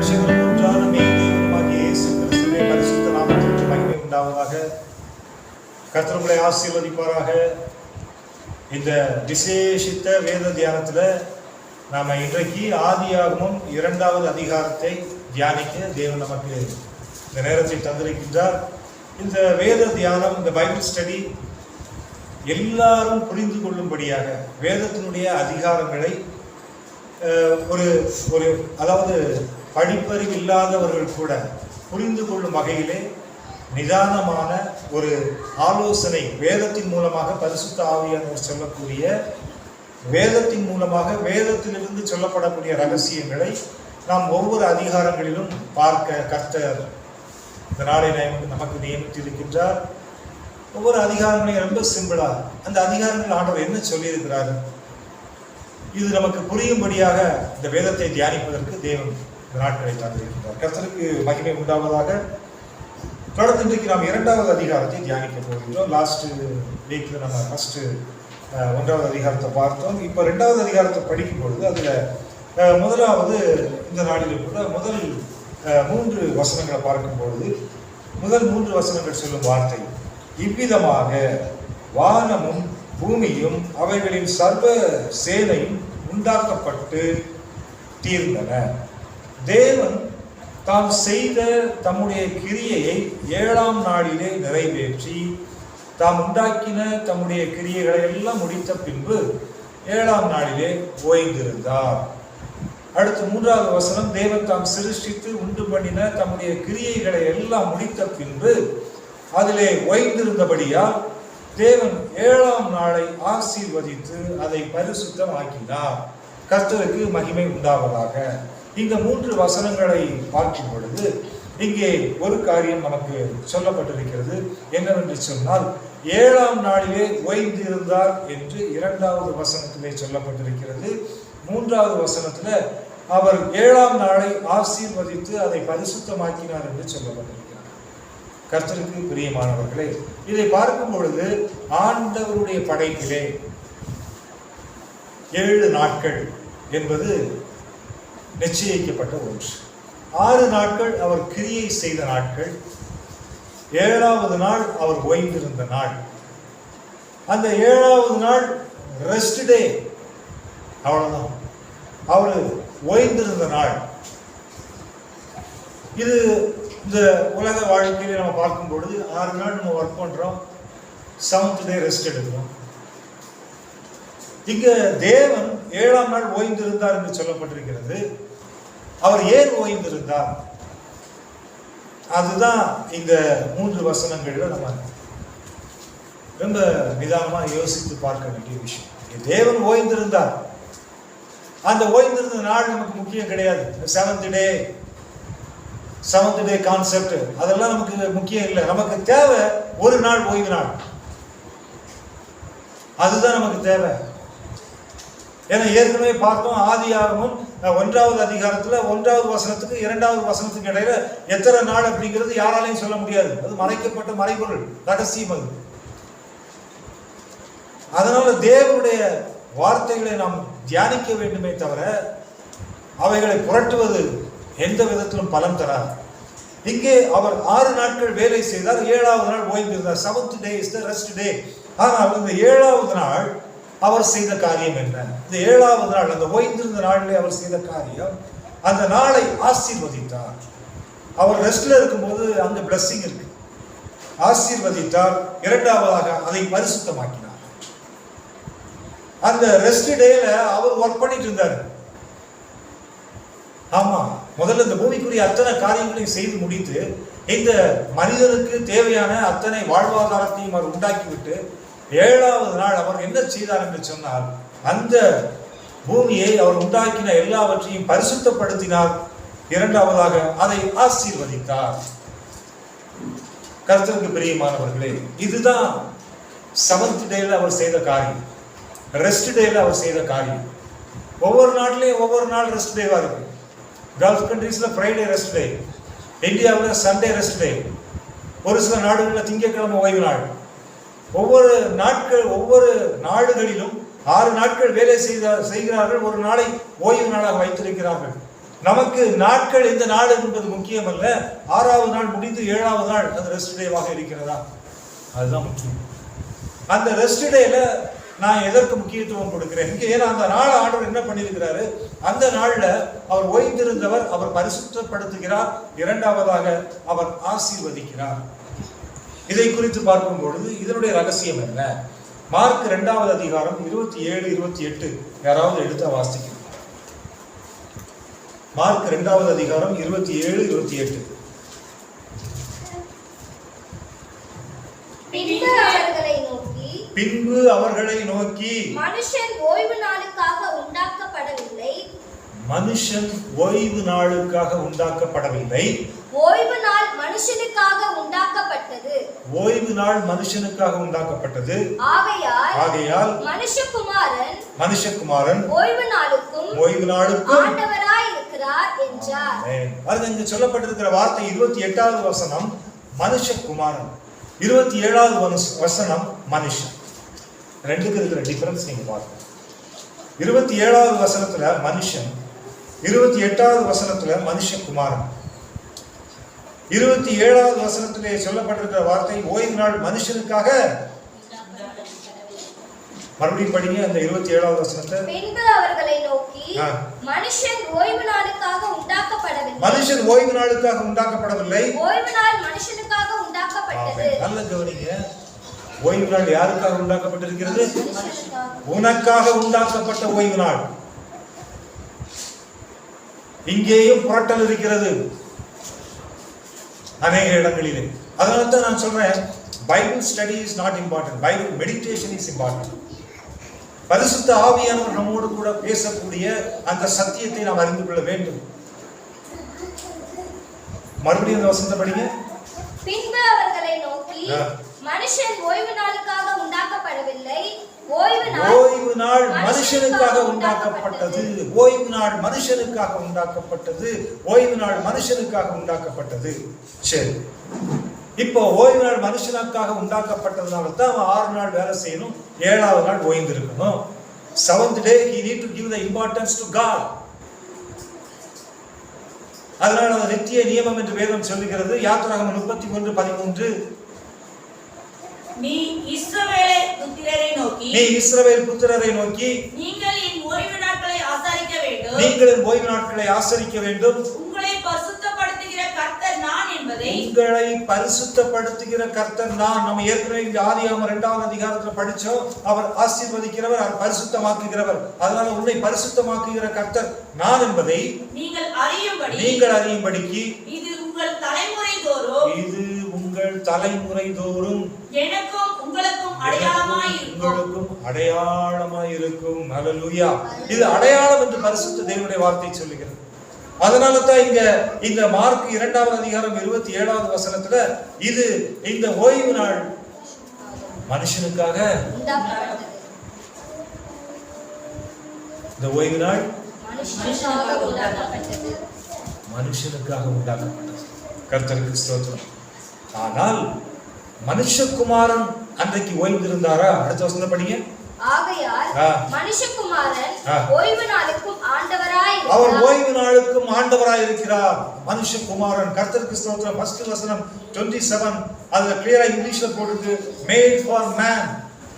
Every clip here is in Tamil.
ரட்சகரும் ஒன்றான மெய்தேவனுமாகிய இயேசு கிறிஸ்துவின் பரிசுத்த நாமத்திற்கு மகிமை உண்டாவதாக. கர்த்தர் உங்களை ஆசீர்வதிப்பாராக. இந்த விசேஷித்த வேத தியானத்தில் நாம் இன்றைக்கு ஆதியாகமம் 2வது அதிகாரத்தை தியானிக்க தேவன் நமக்கு இந்த நேரத்தை தந்திருக்கின்றார். இந்த வேத தியானம், இந்த பைபிள் ஸ்டடி எல்லாரும் புரிந்து கொள்ளும்படியாக வேதத்தினுடைய அதிகாரங்களை ஒரு அதாவது படிப்பறிவு இல்லாதவர்கள் கூட புரிந்து கொள்ளும் வகையிலே நிதானமான ஒரு ஆலோசனை வேதத்தின் மூலமாக பரிசுத்த ஆவியானவர் சொல்லக்கூடிய வேதத்தின் மூலமாக வேதத்திலிருந்து சொல்லப்படக்கூடிய ரகசியங்களை நாம் ஒவ்வொரு அதிகாரங்களிலும் பார்க்க கர்த்தர் இந்த நாளை நமக்கு நியமித்திருக்கின்றார். ஒவ்வொரு அதிகாரங்களையும் ரொம்ப சிம்பிளா அந்த அதிகாரங்கள் ஆண்டவர் என்ன சொல்லியிருக்கிறார், இது நமக்கு புரியும்படியாக இந்த வேதத்தை தியானிப்பதற்கு தேவன் இந்த நாட்களை தந்திருக்கிறார். கர்த்தருக்கு மகிமை உண்டாவதாக. தொடர்ந்து இன்றைக்கு நாம் 2வது அதிகாரத்தை தியானிக்க போகின்றோம். லாஸ்ட் வீக்ல நம்ம ஃபர்ஸ்ட் 1வது அதிகாரத்தை பார்த்தோம். இப்போ 2வது அதிகாரத்தை படிக்கும் பொழுது அதில் முதலாவது இந்த நாளில் கூட முதல் 3 வசனங்களை பார்க்கும் பொழுது முதல் 3 வசனங்கள் சொல்லும் வார்த்தை, இவ்விதமாக வானமும் பூமியும் அவைகளின் சர்வ சேனையும் உண்டாக்கப்பட்டு தீர்ந்தன. தேவன் தாம் செய்த தம்முடைய கிரியையை 7ஆம் நாளிலே நிறைவேற்றி தாம் உண்டாக்கின தம்முடைய கிரியைகளை எல்லாம் முடித்த பின்பு 7ஆம் நாளிலே ஓய்ந்திருந்தார். அடுத்து 3வது வசனம், தேவன் தாம் சிருஷ்டித்து உண்டு பண்ணின தம்முடைய கிரியைகளை எல்லாம் முடித்த பின்பு அதிலே ஓய்ந்திருந்தபடியால் தேவன் 7ஆம் நாளை ஆசீர்வதித்து அதை பரிசுத்தமாக்கினார். கர்த்தருக்கு மகிமை உண்டாவதாக. இந்த 3 வசனங்களை பார்க்கும் பொழுது இங்கே ஒரு காரியம் நமக்கு சொல்லப்பட்டிருக்கிறது. என்னவென்று சொன்னால், 7ஆம் நாளிலே ஓய்ந்திருந்தார் என்று 2வது வசனத்திலே சொல்லப்பட்டிருக்கிறது. 3வது வசனத்துல அவர் 7ஆம் நாளை ஆசீர்வதித்து அதை பரிசுத்தமாக்கினார் என்று சொல்லப்பட்டிருக்கிறார். கர்த்தருக்கு பிரியமானவர்களே, இதை பார்க்கும் பொழுது ஆண்டவருடைய படைப்பிலே 7 நாட்கள் என்பது நிச்சயிக்கப்பட்ட ஒன்று. 6 நாட்கள் அவர் கிரியை செய்த நாட்கள், 7வது நாள் அவர் ஓய்ந்திருந்த நாள். அந்த 7வது நாள் ரெஸ்ட் டே, அவ்வளவுதான், அவர் ஓய்ந்திருந்த நாள். இது இந்த உலக வாழ்க்கையில நம்ம பார்க்கும் பொழுது 6 நாள் நம்ம ஒர்க் பண்றோம், 7th டே ரெஸ்ட் எடுக்கிறோம். இங்க தேவன் 7ஆம் நாள் ஓய்ந்திருந்தார் என்று சொல்லப்பட்டிருக்கிறது. அவர் ஏன் ஓய்ந்திருந்தார்? அதுதான் இந்த 3 வசனங்கள்ல நம்ம ரொம்ப நிதானமா யோசித்து பார்க்க வேண்டிய விஷயம். தேவன் ஓய்ந்திருந்தார். அந்த ஓய்ந்திருந்த நாள் நமக்கு முக்கியம் கிடையாது. 7th டே கான்செப்ட் அதெல்லாம் நமக்கு முக்கியம் இல்லை. நமக்கு தேவை ஒரு நாள் ஓய்வு நாள், அதுதான் நமக்கு தேவை. ஏன்னா ஏற்கனவே பார்த்தோம், ஆதியாகமம் 1வது அதிகாரத்துல 1வது வசனத்துக்கு 2வது வசனத்துக்கு இடையில எத்தனை நாள் அப்படிங்கிறது யாராலையும் சொல்ல முடியாது. அது மறைக்கப்பட்ட மறைபொருள், ரகசியம் அது. அதனால தேவனுடைய வார்த்தைகளை நாம் தியானிக்க வேண்டுமே தவிர அவைகளை புரட்டுவது எந்த விதத்திலும் பலன் தராது. இங்கே அவர் 6 நாட்கள் வேலை செய்தார், 7வது நாள் ஓய்ந்திருந்தார். 7th day is the rest டே. ஆனால் இந்த 7வது நாள் அவர் செய்த காரியம் என்ன? இந்த 7வது நாள், அந்த ஓய்ந்திருந்த நாளிலே அவர் செய்த காரியம், அந்த நாளை ஆசீர்வதித்தார். அவர் ரெஸ்ட்ல இருக்கும்போது அந்த பிளஸிங் இருக்கு. ஆசீர்வதித்தார். 2வதாக அதை பரிசுத்தமாக்கினார். அந்த ரெஸ்ட் டேல அவர் ஒர்க் பண்ணிட்டு இருந்தார். ஆமா, முதல்ல இந்த பூமிக்குரிய அத்தனை காரியங்களையும் செய்து முடித்து இந்த மனிதனுக்கு தேவையான அத்தனை வாழ்வாதாரத்தையும் அவர் உண்டாக்கிவிட்டு 7வது நாள் அவர் என்ன செய்தார் என்று சொன்னால், அந்த பூமியை அவர் உண்டாக்கின எல்லாவற்றையும் பரிசுத்தப்படுத்தினார். 2வதாக அதை ஆசீர்வதித்தார். கர்த்தருக்கு பிரியமானவர்களே, இதுதான் 7th டேல அவர் செய்த காரியம், ரெஸ்ட் டேல அவர் செய்த காரியம். ஒவ்வொரு நாட்டிலையும் ஒவ்வொரு நாள் ரெஸ்ட் டேவா இருக்கு. கல்ஃப் கண்ட்ரீஸ்ல ஃப்ரைடே ரெஸ்ட் டே, இந்தியாவில் சண்டே ரெஸ்ட் டே, ஒரு சில நாடுகளில் திங்கட்கிழமை ஓய்வு நாள். ஒவ்வொரு நாடுகளிலும் 6 நாட்கள் வேலை செய்கிறார்கள், ஒரு நாளை ஓய்வு நாளாக வைத்திருக்கிறார்கள். நமக்கு நாட்கள் எந்த நாள் என்பது முக்கியம் அல்ல. 6வது நாள் முடிந்து 7வது நாள் அது ரெஸ்ட் டேவாக இருக்கிறதா, அதுதான் முக்கியம். அந்த ரெஸ்ட் டேல நான் எதற்கு முக்கியத்துவம் கொடுக்கிறேன் இங்கே? ஏன்னா அந்த நாள் ஆண்டவர் என்ன பண்ணியிருக்கிறாரு, அந்த நாள்ல அவர் ஓய்ந்திருந்தவர், அவர் பரிசுத்தப்படுத்துகிறார், இரண்டாவதாக அவர் ஆசீர்வதிக்கிறார். இதை குறித்து பார்க்கும் பொழுது இதனுடைய ரகசியம் என்ன? மார்க் 2வது அதிகாரம் 27, 28 யாராவது எடுத்து வாசிக்க. மார்க் 2வது அதிகாரம் 27, 28. பின்பு அவர்களை நோக்கி மனுஷன் ஓய்வு நாளுக்காக உண்டாக்கப்படவில்லை, மனுஷன் ஓய்வு நாளுக்காக உண்டாக்கப்படவில்லை, ஓய்வு நாள் மனுஷனுக்காக உண்டாக்கப்பட்டது, ஓய்வு நாள் மனுஷனுக்காக உண்டாக்கப்பட்டது. ஆகையால் மனுஷகுமாரன் ஓய்வு நாளுக்கும் ஆண்டவராய் இருக்கிறார் என்றார். அது இங்கு சொல்லப்பட்டிருக்கிற வார்த்தை 28வது வசனம் மனுஷகுமாரன், 27வது வசனம் மனுஷன். ரெண்டுக்கு இருக்கிற டிஃபரன்ஸ் நீங்க பார்க்கணும். 27வது வசனத்துல மனுஷன், 28வது வசனத்துல மனுஷகுமாரன். 27வது வசனத்திலே சொல்லப்பட்டிருக்கிற வார்த்தை ஓய்வு நாள் மனுஷனுக்காக. மறுபடியும் படிங்க அந்த 27வது வசனத்தை. பின்பு அவர்களை நோக்கி மனுஷன் ஓய்வு நாளுக்காக உண்டாக்கப்படவில்லை, மனுஷன் ஓய்வு நாளுக்காக உண்டாக்கப்படவில்லை, ஓய்வு நாள் மனுஷனுக்காக உண்டாக்கப்பட்டது. நல்ல கவனிங்க, ஓய்வு நாள் யாருக்காக உண்டாக்கப்பட்டிருக்கிறது? உனக்காக உண்டாக்கப்பட்ட ஓய்வு நாள். இங்கேயும் புரட்டல் இருக்கிறது அநேக இடங்களிலே. அதனால தான் நான் சொல்றேன், Bible study is not important, Bible meditation is important. பரிசுத்த ஆவியானவர் நம்மோடு கூட பேசக்கூடிய அந்த சத்தியத்தை நாம் அறிந்து கொள்ள வேண்டும். மறுபடியும் அந்த வசனத்தை படிங்க. பின்பு அவர்களை நோக்கி மனுஷன் ஓய்வு நாளுக்காக உண்டாக்கப்படவில்லை, ஓய்வு நாள் மனுஷனுக்காக உண்டாக்கப்பட்டது, ஓய்வு நாள் மனுஷனுக்காக உண்டாக்கப்பட்டது, ஓய்வு நாள் மனுஷனுக்காக உண்டாக்கப்பட்டது. சரி, இப்போ ஓய்வு நாள் மனுஷனுக்காக உண்டாக்கப்பட்டதுனால தான் அவன் 6 நாள் வேலை செய்யணும், 7வது நாள் ஓய்ந்து இருக்கணும். 7th day he need to give the importance to God. அதனால அது நித்திய நியமம் என்று வேதம் சொல்லுகிறது. யாத்திராகமம் 31:13. நீ இஸ்ரவேல் புத்திரரை நோக்கி நீங்கள் என் ஓய்வு நாட்களை ஆசரிக்க வேண்டும், நீங்கள் என் ஓய்வு நாட்களை ஆசரிக்க வேண்டும், உங்களை பரிசுத்தப்படுத்துகிற கர்த்தர் நான் என்பதை, உங்களை பரிசுத்தப்படுத்துகிற கர்த்தர் நான். நம்ம ஏற்கனவே இந்த ஆதியாகமம் 2வது அதிகாரத்துல படிச்சோம். அவர் ஆசீர்வதிக்கிறவர், அவர் பரிசுத்தமாக்குகிறவர். அதனால உன்னை பரிசுத்தமாக்குகிற கர்த்தர் நான் என்பதை நீங்கள் அறியும்படிக்கு இது உங்கள் தலைமுறை தோறும் எனக்கும் உங்களுக்கும் அடையாளமாய் இருக்கும். ஹல்லேலூயா. இது அடையாளம் என்று பரிசுத்த தேவனுடைய வார்த்தை சொல்லுகிறது. அதனால தான் இங்க இந்த மார்க் 2வது அதிகாரம் 27வது வசனத்துல இது இந்த ஓய்வு நாள் மனுஷனுக்காக, இந்த ஓய்வு நாள் மனுஷனுக்காக உண்டாக்கப்பட்டது. கர்த்தருக்கு ஸ்தோத்திரம். ஆனால் மனுஷகுமாரன் அன்றைக்கு ஓய்ந்திருந்தாரா? அடுத்த வசனம் படிங்க. ஆகையால் மனுஷகுமாரன் ஓய்வு நாளுக்கும் ஆண்டவராய் இருக்கிறார். அவர் ஓய்வு நாளுக்கும் ஆண்டவராய் இருக்கிறார். மனுஷகுமாரன். கர்த்தருக்கு ஸ்தோத்திரம். ஃபர்ஸ்ட் வசனம் 27 அதுல கிளியரா இங்கிலீஷ்ல போட்டுருக்கு made for man.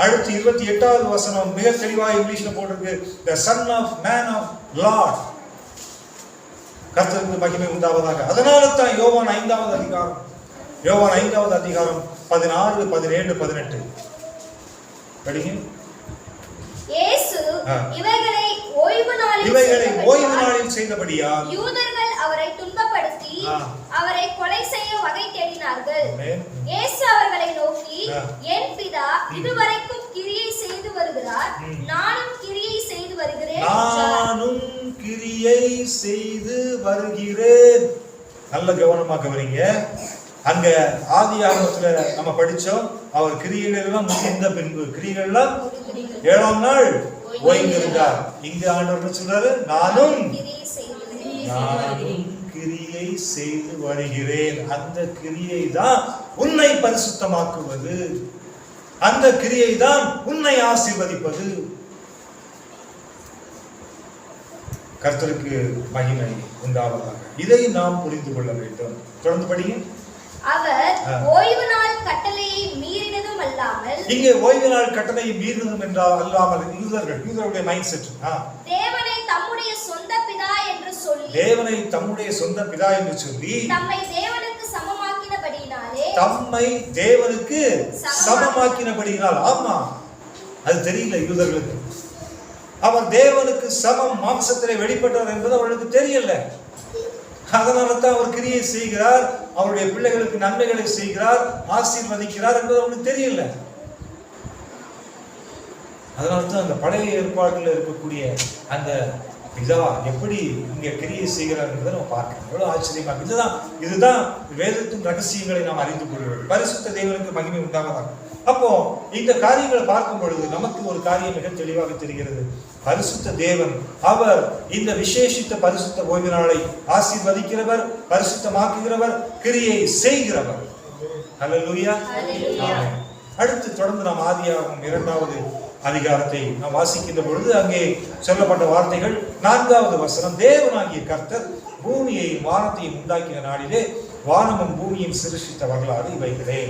அடுத்து 28வது வசனம் மிக தெளிவா இங்கிலீஷ்ல போட்டுருக்கு the son of man of Lord. கர்த்தருக்கு மகிமை உண்டாவதாக. அதனால தான் யோவான் 5வது அதிகாரம் 16, 17, 18 படிங்க. இயேசு இவைகளை ஓய்வு நாளில் செய்தபடியால் யூதர்கள் அவரை துன்பப்படுத்தி அவரை கொலை செய்ய வகை தேடினார்கள். இயேசு அவர்களை நோக்கி என் பிதா இதுவரைக்கும் கிரியை செய்து வருகிறார், நானும் கிரியை செய்து வருகிறேன். நல்ல கவனமா கவனிங்க. அங்க ஆதியாகமத்துல நம்ம படிச்சோம், அவர் கிரியைகள் எல்லாம் முடிந்த பின்பு கிரியைகள் எல்லாம் 7ஆம் நாள் ஓய்ந்திருந்தார். இங்க ஆண்டவர் சொல்றாரு நானும் கிரியை செய்து வருகிறேன். அந்த கிரியை தான் உன்னை பரிசுத்தமாக்குவது, அந்த கிரியை தான் உன்னை ஆசீர்வதிப்பது. கர்த்தருக்கு மகிமை உண்டாவதாக. இதை நாம் புரிந்து கொள்ள வேண்டும். தொடர்ந்து படிங்க. அவர் ஓய்வு நாள் கட்டளையை மீறினதும் அல்லாமல், இங்கே ஓய்வு நாள் கட்டளையை மீறினதும் என்றால் அல்லாமல் யூதர்களுடைய மைண்ட் செட், தேவனை தம்முடைய சொந்த பிதா என்று சொல்லி, தேவனை தம்முடைய சொந்த பிதா என்று சொல்லி, தம்மை தேவனுக்கு சமமாக்கினபடியினாலே, தம்மை தேவனுக்கு சமமாக்கினபடியினால். ஆமா, அது தெரியல யூதர்களுக்கு. அவர் தேவனுக்கு சமம் மாம்சத்திலே வெளிப்பட்டவர் என்பது அவர்களுக்கு தெரியல. அதனால தான் அவர் கிரியை செய்கிறார், அவருடைய பிள்ளைகளுக்கு நன்மைகளை செய்கிறார், ஆசீர்வதிக்கிறார் என்பது அவனுக்கு தெரியல. அதனால தான் அந்த பழைய ஏற்பாட்டில் இருக்கக்கூடிய அந்த பிதா எப்படி இங்க கிரியை செய்கிறார் என்பதை நம்ம பார்க்கணும். எவ்வளவு ஆச்சரியமா. இதுதான் வேதத்தின் ரகசியங்களை நாம் அறிந்து கொள்வோம். பரிசுத்த தேவனுக்கு மகிமை உண்டாவதாக. அப்போ இந்த காரியங்களை பார்க்கும் பொழுது நமக்கு ஒரு காரியம் மிக தெளிவாக தெரிகிறது. பரிசுத்த தேவன் அவர் இந்த விசேஷித்த பரிசுத்த ஓய்வு நாளை ஆசீர்வதிக்கிறவர், பரிசுத்தமாக்குகிறவர், கிரியை செய்கிறவர். அல்லேலூயா. ஆமென். அடுத்து தொடர்ந்து நாம் ஆதியாகமம் 2வது அதிகாரத்தை நாம் வாசிக்கின்ற பொழுது அங்கே சொல்லப்பட்ட வார்த்தைகள் 4வது வசனம், தேவனாகிய கர்த்தர் பூமியையும் வானத்தையும் உண்டாக்கின நாளிலே வானமும் பூமியும் சிருஷ்டித்த வரலாறு இவைகளே.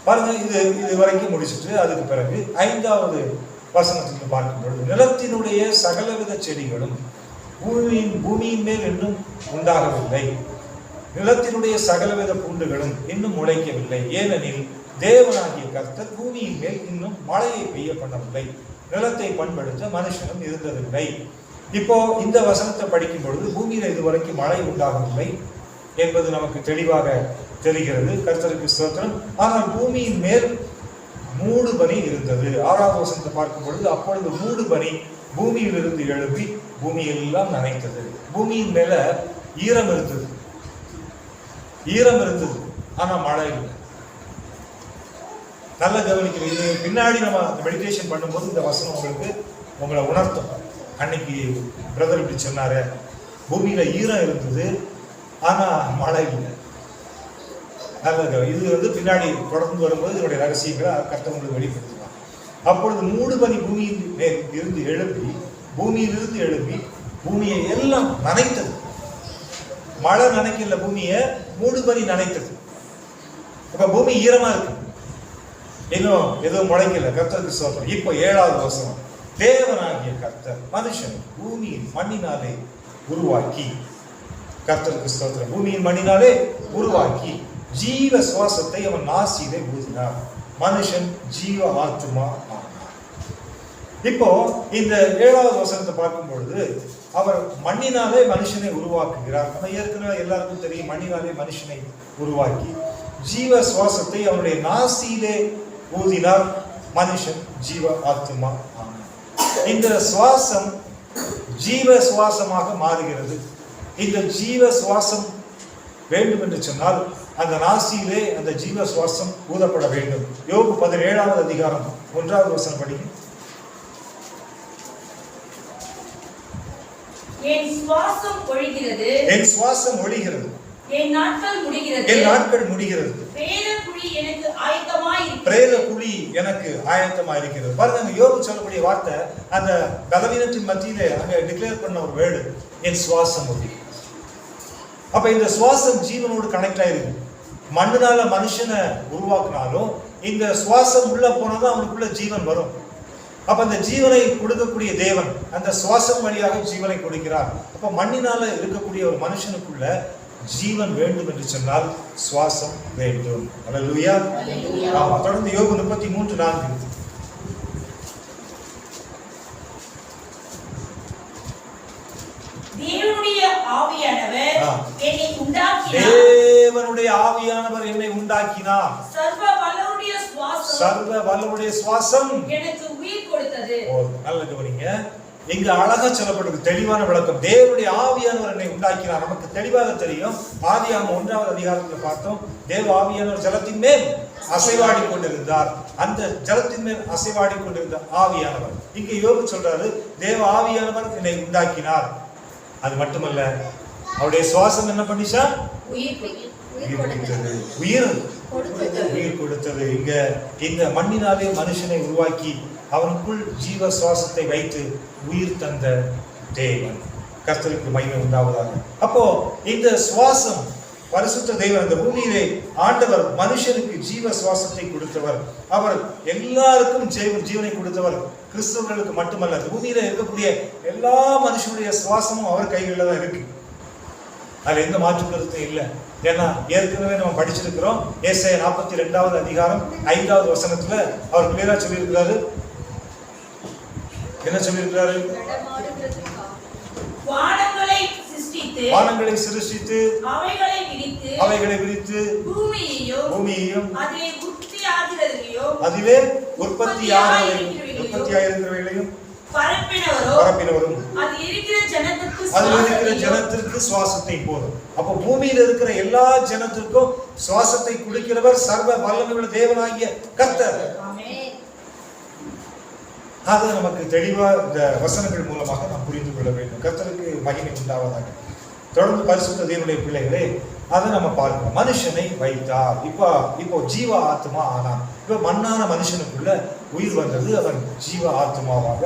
பாருங்க, இது வரைக்கும் முடிச்சுட்டு அதுக்கு பிறகு 5வது வசனத்துக்கு பார்க்கும் பொழுது, நிலத்தினுடைய சகலவித செடிகளும் பூமியின் மேல் இன்னும் உண்டாகவில்லை, நிலத்தினுடைய சகலவித பூண்டுகளும் இன்னும் முளைக்கவில்லை, ஏனெனில் தேவனாகிய கர்த்தர் பூமியின் மேல் இன்னும் மழையை பெய்ய பண்ணவில்லை, நிலத்தை பண்படுத்த மனுஷனும் இருந்ததில்லை. இப்போ இந்த வசனத்தை படிக்கும் பொழுது பூமியில இதுவரைக்கும் மழை உண்டாகவில்லை என்பது நமக்கு தெளிவாக தெரிகிறது. கர்த்தருக்கு ஸ்தோத்திரம். ஆனால் பூமியின் மேல் மூடு பனி இருந்தது. 6வது வசனத்தை பார்க்கும் பொழுது, அப்பொழுது மூடு பனி பூமியிலிருந்து எழுப்பி பூமியெல்லாம் நனைத்தது. பூமியின் மேல ஈரம் இருந்தது, ஆனா மழை இல்லை. நல்ல கவனிக்கிறது. இது பின்னாடி நம்ம மெடிடேஷன் பண்ணும்போது இந்த வசனம் உங்களை உணர்த்தும். அன்னைக்கு பிரதர் இப்படி சொன்னாரு, பூமியில ஈரம் இருந்தது ஆனா மழை இல்லை. நல்ல இது பின்னாடி தொடர்ந்து வரும்போது இதனுடைய ரகசியங்களை கர்த்தர் உங்களுக்கு வெளிப்படுத்துவாங்க. அப்பொழுது மூடு பனி பூமியிலிருந்து எழுப்பி பூமியை எல்லாம் நனைத்தது. மழை நனைக்கல, பூமியை மூடு பனி நனைத்தது. இப்ப பூமி ஈரமா இருக்கு, இன்னும் எதுவும் முளைக்கல. கர்த்தருக்கு ஸ்தோத்திரம். இப்போ 7வது வசனம், தேவனாகிய கர்த்தர் மனுஷன் பூமியின் மண்ணினாலே உருவாக்கி, கர்த்தருக்கு ஸ்தோத்திரம், பூமியின் மண்ணினாலே உருவாக்கி ஜீவ சுவாசத்தை அவன் நாசியிலே ஊதினார், மனுஷன் ஜீவ ஆத்துமா ஆனார். இப்போ இந்த 7வது வசனத்தை பார்க்கும் பொழுது அவர் மண்ணினாலே மனுஷனை உருவாக்குகிறார். நம்ம ஏற்கனவே எல்லாருக்கும் தெரியும், மண்ணினாலே மனுஷனை உருவாக்கி ஜீவ சுவாசத்தை அவனுடைய நாசியிலே ஊதினார், மனுஷன் ஜீவ ஆத்துமா ஆனார். இந்த சுவாசம் ஜீவ சுவாசமாக மாறுகிறது. இந்த ஜீவ சுவாசம் வேண்டும் என்று சொன்னால் அந்த நாசியிலே அந்த ஜீவ சுவாசம் ஊதப்பட வேண்டும். யோபு 17வது அதிகாரம் 1வது வசனம் படிக்கும். என் சுவாசம் ஒழிகிறது, என் சுவாசம் ஒழிகிறது, என் நாட்கள் முடிகிறது, என் நாட்கள் முடிகிறது, பிரேத குழி எனக்கு ஆயத்தமாய் இருக்கிறது, பிரேத குழி எனக்கு ஆயத்தமாய் இருக்கிறது. பாருங்க, யோபு சொல்லக்கூடிய வார்த்தை அந்த பலவீனத்தின் மத்தியிலே அங்க டிக்ளேர் பண்ண ஒரு வேர்டு, என் சுவாசம் ஒழிகிறது. அப்ப இந்த சுவாசம் ஜீவனோடு கனெக்ட் ஆயிருக்கு. மண்ணுனால மனுஷனை உருவாக்குனாலும் இந்த சுவாசம் உள்ள போனதான் அவனுக்குள்ள ஜீவன் வரும். அப்ப அந்த ஜீவனை கொடுக்கக்கூடிய தேவன் அந்த சுவாசம் வழியாக ஜீவனை கொடுக்கிறார். அப்ப மண்ணினால இருக்கக்கூடிய ஒரு மனுஷனுக்குள்ள ஜீவன் வேண்டும் என்று சொன்னால் சுவாசம் வேண்டும். அல்லேலூயா. ஆமா, தொடர்ந்து யோபு 33:4. தேவனுடைய ஆவியானவர் என்னை உண்டாக்கினார், தேவனுடைய ஆவியானவர் என்னை உண்டாக்கினார், சர்வ வல்லவருடைய சுவாசம், சர்வ வல்லவருடைய சுவாசம் எனக்கு உயிர் கொடுத்தது. நல்ல கவனிங்க, இங்க அழகா சொல்லப்பட்டது, தெளிவான விளக்கம். தேவனுடைய ஆவியானவர் என்னை உண்டாக்கினார். நமக்கு தெளிவாக தெரியும், ஆதியாகமம் 1வது அதிகாரத்தில் பார்த்தோம், தேவ ஆவியானவர் ஜலத்தின் மேல் அசைவாடி கொண்டிருந்தார். அந்த ஜலத்தின் மேல் அசைவாடி கொண்டிருந்த ஆவியானவர் இங்க யோபு சொல்றாரு, தேவ ஆவியானவர் என்னை உண்டாக்கினார். அது மட்டுமல்ல, அவருடைய சுவாசம் என்ன பண்ணிச்சா? உயிர் கொடுத்தது. இங்க இந்த மண்ணினாலே மனுஷனை உருவாக்கி அவனுக்குள் ஜீவ சுவாசத்தை வைத்து உயிர் தந்த தேவன். கர்த்தருக்கு மகிமை உண்டாவதாக. அப்போ இந்த சுவாசம் பரிசுத்த தேவன் அந்த பூமியிலே ஆண்டவர் மனுஷனுக்கு ஜீவ சுவாசத்தை கொடுத்தவர். அவர் எல்லாருக்கும் ஜீவனை கொடுத்தவர். கிறிஸ்தவர்களுக்கு மட்டுமல்ல, பூமியில இருக்கக்கூடிய எல்லா மனுஷனுடைய சுவாசமும் அவர் கைகளில் தான் இருக்கு. அதுல எந்த மாற்று கருத்தும் இல்லை. ஏன்னா ஏற்கனவே நம்ம படிச்சிருக்கிறோம். ஏசாயா 42வது அதிகாரம் 5வது வசனத்துல அவர் கிளியரா சொல்லியிருக்கிறாரு. என்ன சொல்லியிருக்கிறாரு? வானங்களை சிருஷ்டித்து அவைகளை விரித்து பூமியையும் அதிலே உற்பத்தியாகிறவைகளையும் பரப்பினவரும் அதில் இருக்கிற ஜனத்திற்கு சுவாசத்தை போதும். அப்போ பூமியில் இருக்கிற எல்லா ஜனத்திற்கும் சுவாசத்தை குடிக்கிறவர் சர்வ வல்லமையுள்ள தேவனாகிய கர்த்தர். அது நமக்கு தெளிவா இந்த வசனங்கள் மூலமாக நாம் புரிந்து கொள்ள வேண்டும். கர்த்தருக்கு மகிமை உண்டாவதாக. தொடர்ந்து பரிசுத்த தேவனுடைய பிள்ளைகளே, அதை நம்ம பார்க்கிறோம். மனுஷனை வைத்தார். இப்போ ஜீவ ஆத்மா ஆனான். இப்ப மண்ணான மனுஷனுக்குள்ள உயிர் வந்தது. அவன் ஜீவ ஆத்மாவாக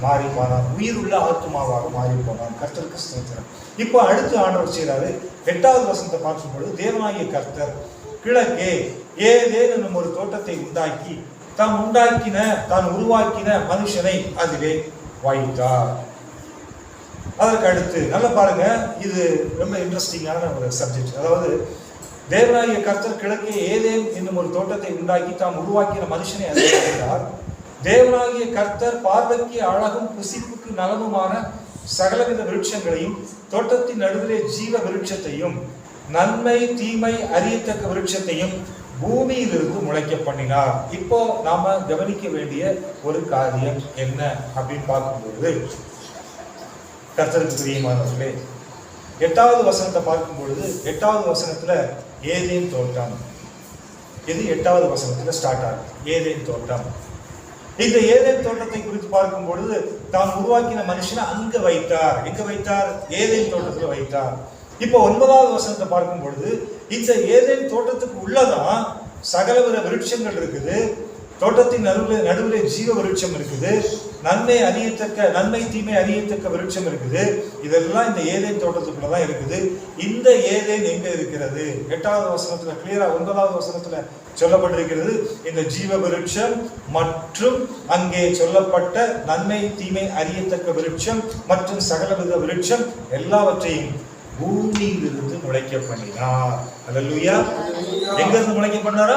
மாறி போனான். உயிர் உள்ள ஆத்மாவாக மாறி போனான். கர்த்தருக்கு ஸ்தோத்திரம். இப்போ அடுத்து ஆண்டவர் செய்யறாரு. 8வது வசனத்தை பார்க்கும் பொழுது, தேவனாகிய கர்த்தர் கிழக்கே ஏதேனும் என்னும் ஒரு தோட்டத்தை உண்டாக்கி தான் உருவாக்கின மனுஷனை அதிலே வைத்தார். அதற்கு அடுத்து நல்லா பாருங்க, இது ரொம்ப இன்ட்ரெஸ்டிங்கான ஒரு சப்ஜெக்ட். அதாவது தேவனாகிய கர்த்தர் கிழக்கே ஏதேன் என்னும் ஒரு தோட்டத்தை உண்டாக்கி தாம் உருவாக்கின மனுஷனை அதிலே வைத்தார். தேவனாகிய கர்த்தர் பார்வைக்கு அழகும் புசிப்புக்கு நலமுமான சகலவித விருட்சங்களையும் தோட்டத்தின் நடுவிலே ஜீவ விருட்சத்தையும் நன்மை தீமை அறியத்தக்க விருட்சத்தையும் பூமியிலிருந்து முளைக்க பண்ணினார். இப்போ நாம கவனிக்க வேண்டிய ஒரு காரியம் என்ன அப்படின்னு பார்க்கும்போது, கர்த்தருக்கு பிரியமானவர்களே, 8வது வசனத்தை பார்க்கும் பொழுது 8வது வசனத்துல ஏதேன் தோட்டம், இது 8வது வசனத்துல ஸ்டார்ட் ஆகும். ஏதேன் தோட்டம். இந்த ஏதேன் தோட்டத்தை குறித்து பார்க்கும் பொழுது தான் உருவாக்கின மனுஷனை அங்க வைத்தார். எங்க வைத்தார்? ஏதேன் தோட்டத்துல வைத்தார். இப்போ 9வது வசனத்தை பார்க்கும் பொழுது இந்த ஏதேன் தோட்டத்துக்கு உள்ளதான் சகலவித விருட்சங்கள் இருக்குது. தோட்டத்தின் நடுவிலே ஜீவ விருட்சம் இருக்குது. நன்மை தீமை அறியத்தக்க விருட்சம் இருக்குது. இதெல்லாம் இந்த ஏதேன் தோட்டத்துக்குள்ளதான் இருக்குது. இந்த ஏதேன் எங்க இருக்கிறது? 8வது வசனத்துல கிளியரா 9வது வசனத்துல சொல்லப்பட்டிருக்கிறது. இந்த ஜீவ விருட்சம் மற்றும் அங்கே சொல்லப்பட்ட நன்மை தீமை அறியத்தக்க விருட்சம் மற்றும் சகலவித விருட்சம் எல்லாவற்றையும் பூமியிலிருந்து முளைக்க பண்ணினார். அல்லேலூயா. எங்க இருந்து முளைக்க பண்ணாரா?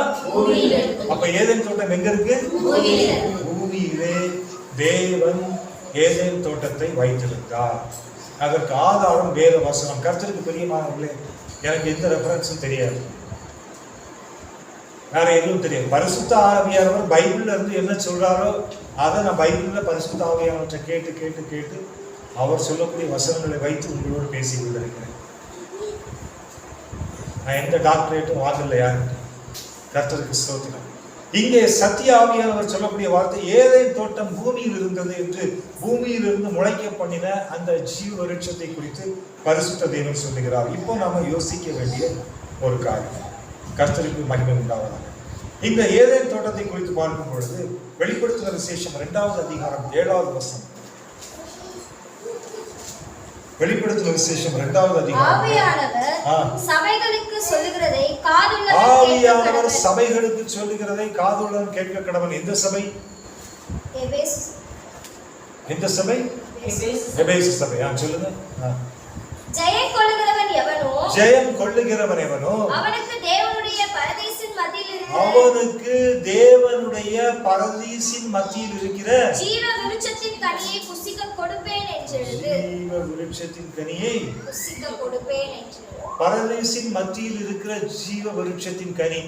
அப்ப ஏதேன் தோட்டம் எங்க இருக்கு? பூமியிலே தேவன் ஏதேன் தோட்டத்தை வைத்திருந்தார். அதற்கு ஆதாரம் வேத வசனம். கர்த்தருக்கு பிரியமானவர்களே, எனக்கு எந்த ரெஃபரன்ஸும் தெரியாது, வேற எதுவும் தெரியாது. பரிசுத்த ஆவியானவர் பைபிள்ல இருந்து என்ன சொல்றாரோ அதை நான் பைபிள்ல பரிசுத்த ஆவியானவற்றை கேட்டு கேட்டு கேட்டு அவர் சொல்லக்கூடிய வசனங்களை வைத்து உங்களோடு பேசிக் கொண்டிருக்கிறேன். நான் எந்த டாக்டரேட்டும் வாங்கல யாருக்கிட்ட. கர்த்தருக்கு ஸ்தோத்திரம். இங்கே சத்திய ஆவியானவர் சொல்லக்கூடிய வார்த்தை ஏதேன் தோட்டம் பூமியில் இருந்தது என்று பூமியிலிருந்து முளைக்க பண்ணின அந்த ஜீவ விருட்சத்தை குறித்து பரிசுத்த தேவன் சொல்லுகிறார். இப்போ நாம யோசிக்க வேண்டிய ஒரு காரியம். கர்த்தருக்கு மகிமை உண்டாவதாக. இந்த ஏதேன் தோட்டத்தை குறித்து பார்க்கும் பொழுது வெளிப்படுத்துகிற விசேஷம் 2வது அதிகாரம் 7வது வசனம். வெளிப்படுத்துகிற விசேஷம் 2வது அதிகாரம். ஆவியானவர் சபைகளுக்கு சொல்லுகிறதை காதுள்ளவன் கேட்க கடவன். எந்த சபை? எந்த சபை? எபேசு சபை. சொல்லுங்க. ஜெயம் கொள்ளுகிறவன் எவனோ அவனுக்கு தேவனுடைய பரதீசின் மத்தியில் இருக்கிற ஜீவ விருட்சத்தின் கனியை புசிக்க கொடுப்பேன் என்று. ஜீவ விருட்சத்தின் கனியை புசிக்க கொடுப்பேன் என்று. பரதீசின் மத்தியில் இருக்கிற ஜீவ விருட்சத்தின் கனி.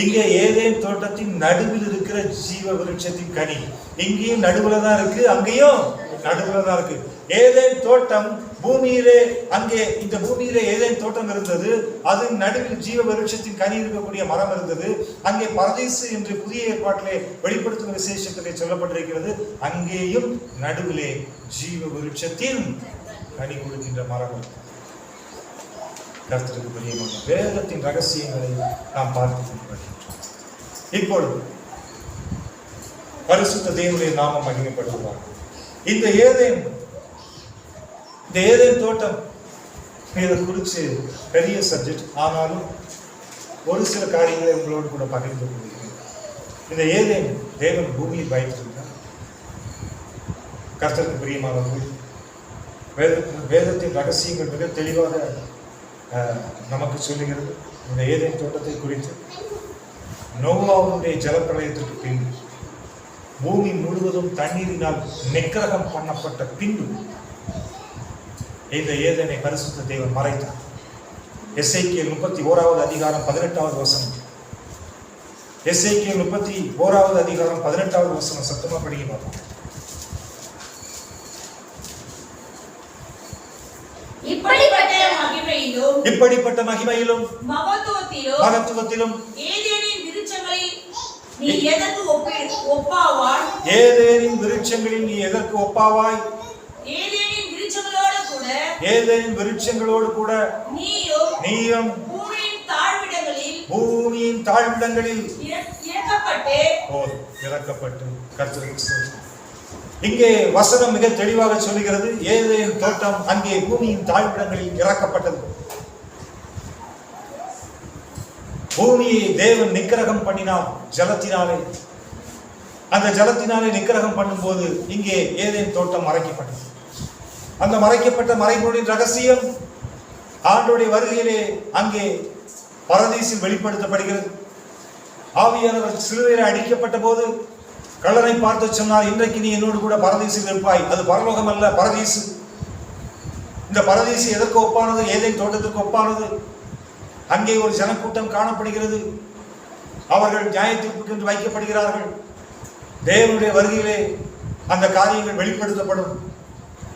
இங்கே ஏதேன் தோட்டத்தின் நடுவில் இருக்கிற ஜீவ விருட்சத்தின் கனி. இங்கேயும் நடுவுல தான் இருக்கு, அங்கேயும் நடுவுல தான் இருக்கு. ஏதேன் தோட்டம் பூமியிலே, அங்கே இந்த பூமியிலே ஏதேன் தோட்டம் இருந்தது. அது நடுவில் ஜீவ விருட்சத்தின் கனி இருக்கக்கூடிய மரம் இருந்தது. அங்கே பரதீசு என்று புதிய ஏற்பாட்டிலே வெளிப்படுத்தும் விசேஷத்திலே சொல்லப்பட்டிருக்கிறது. அங்கேயும் நடுவிலே ஜீவ விருட்சத்தின் கனி கொடுக்கின்ற மரம். கர்த்தருக்கு பிரியமான வேதத்தின் ரகசியங்களை நாம் பார்த்து கொண்டிருக்கிறோம். இப்பொழுது பரிசுத்த தேவனுடைய நாமம் மகிமைப்படுவார். இந்த ஏதேன் இந்த ஏதேன் தோட்டம் இதை குறித்து பெரிய சப்ஜெக்ட். ஆனாலும் ஒரு சில காரியங்களை உங்களோடு கூட பகிர்ந்து கொள்கிறேன். இந்த ஏதேன் தேவன் பூமியில் வைத்திருந்தார். கர்த்தருக்கு பிரியமானவர்கள், வேதத்தின் ரகசியங்கள் மிக தெளிவாக நமக்கு சொல்லுகிறது. இந்த ஏதேன் தோட்டத்தை குறித்து நோவாவுடைய ஜலப்பிரளயத்திற்கு பின்பு பூமி முழுவதும் தண்ணீரினால் நிக்கிரகம் பண்ணப்பட்ட பின்பு இந்த ஏதேனை பரிசுத்த தேவன் மறைத்தார். எசேக்கியேல் 31வது அதிகாரம் 18வது வசனம். எசேக்கியேல் 31வது அதிகாரம் 18வது வசனம். சத்தமா படிக்க பார்ப்போம். இப்படிப்பட்ட மகிமையிலும் மகத்துவத்திலும் ஏதேனின் விருட்சங்களில் நீ எதற்கு ஒப்பாவாய்? ஏதேனின் விருட்சங்களில் நீ எதற்கு ஒப்பாவாய்? ஏதேனின் விருட்சங்களோடு கூட நீயும் பூமியின் தாழ்விடங்களில் இறக்கப்பட்டு கர்த்தருக்கு. இங்கே வசனம் மிக தெளிவாக சொல்லுகிறது. ஏதேன் தோட்டம் அங்கே பூமியின் தாழ்விடங்களில் இறக்கப்பட்டது. பூமியை தேவன் நிக்கிரகம் பண்ணினார் ஜலத்தினாலே. அந்த ஜலத்தினாலே நிக்கிரகம் பண்ணும்போது இங்கே ஏதேன் தோட்டம் மறைக்கப்பட்டது. அந்த மறைக்கப்பட்ட மறைபொருளின் ரகசியம் ஆண்டவருடைய வருகையிலே அங்கே பரதீசில் வெளிப்படுத்தப்படுகிறது. ஆவியானவர் சிலுவையில் அடிக்கப்பட்ட போது கள்ளனை பார்த்து சொன்னார், இன்றைக்கு நீ என்னோடு கூட பரதீசில் இருப்பாய். அது பரலோகம் அல்ல, பரதீசு. இந்த பரதீசு எதற்கு ஒப்பானது? ஏதேன் தோட்டத்திற்கு ஒப்பானது. அங்கே ஒரு ஜனக்கூட்டம் காணப்படுகிறது. அவர்கள் நியாய தீர்ப்புக்கு என்று வைக்கப்படுகிறார்கள். தேவனுடைய வருகையிலே அந்த காரியங்கள் வெளிப்படுத்தப்படும்.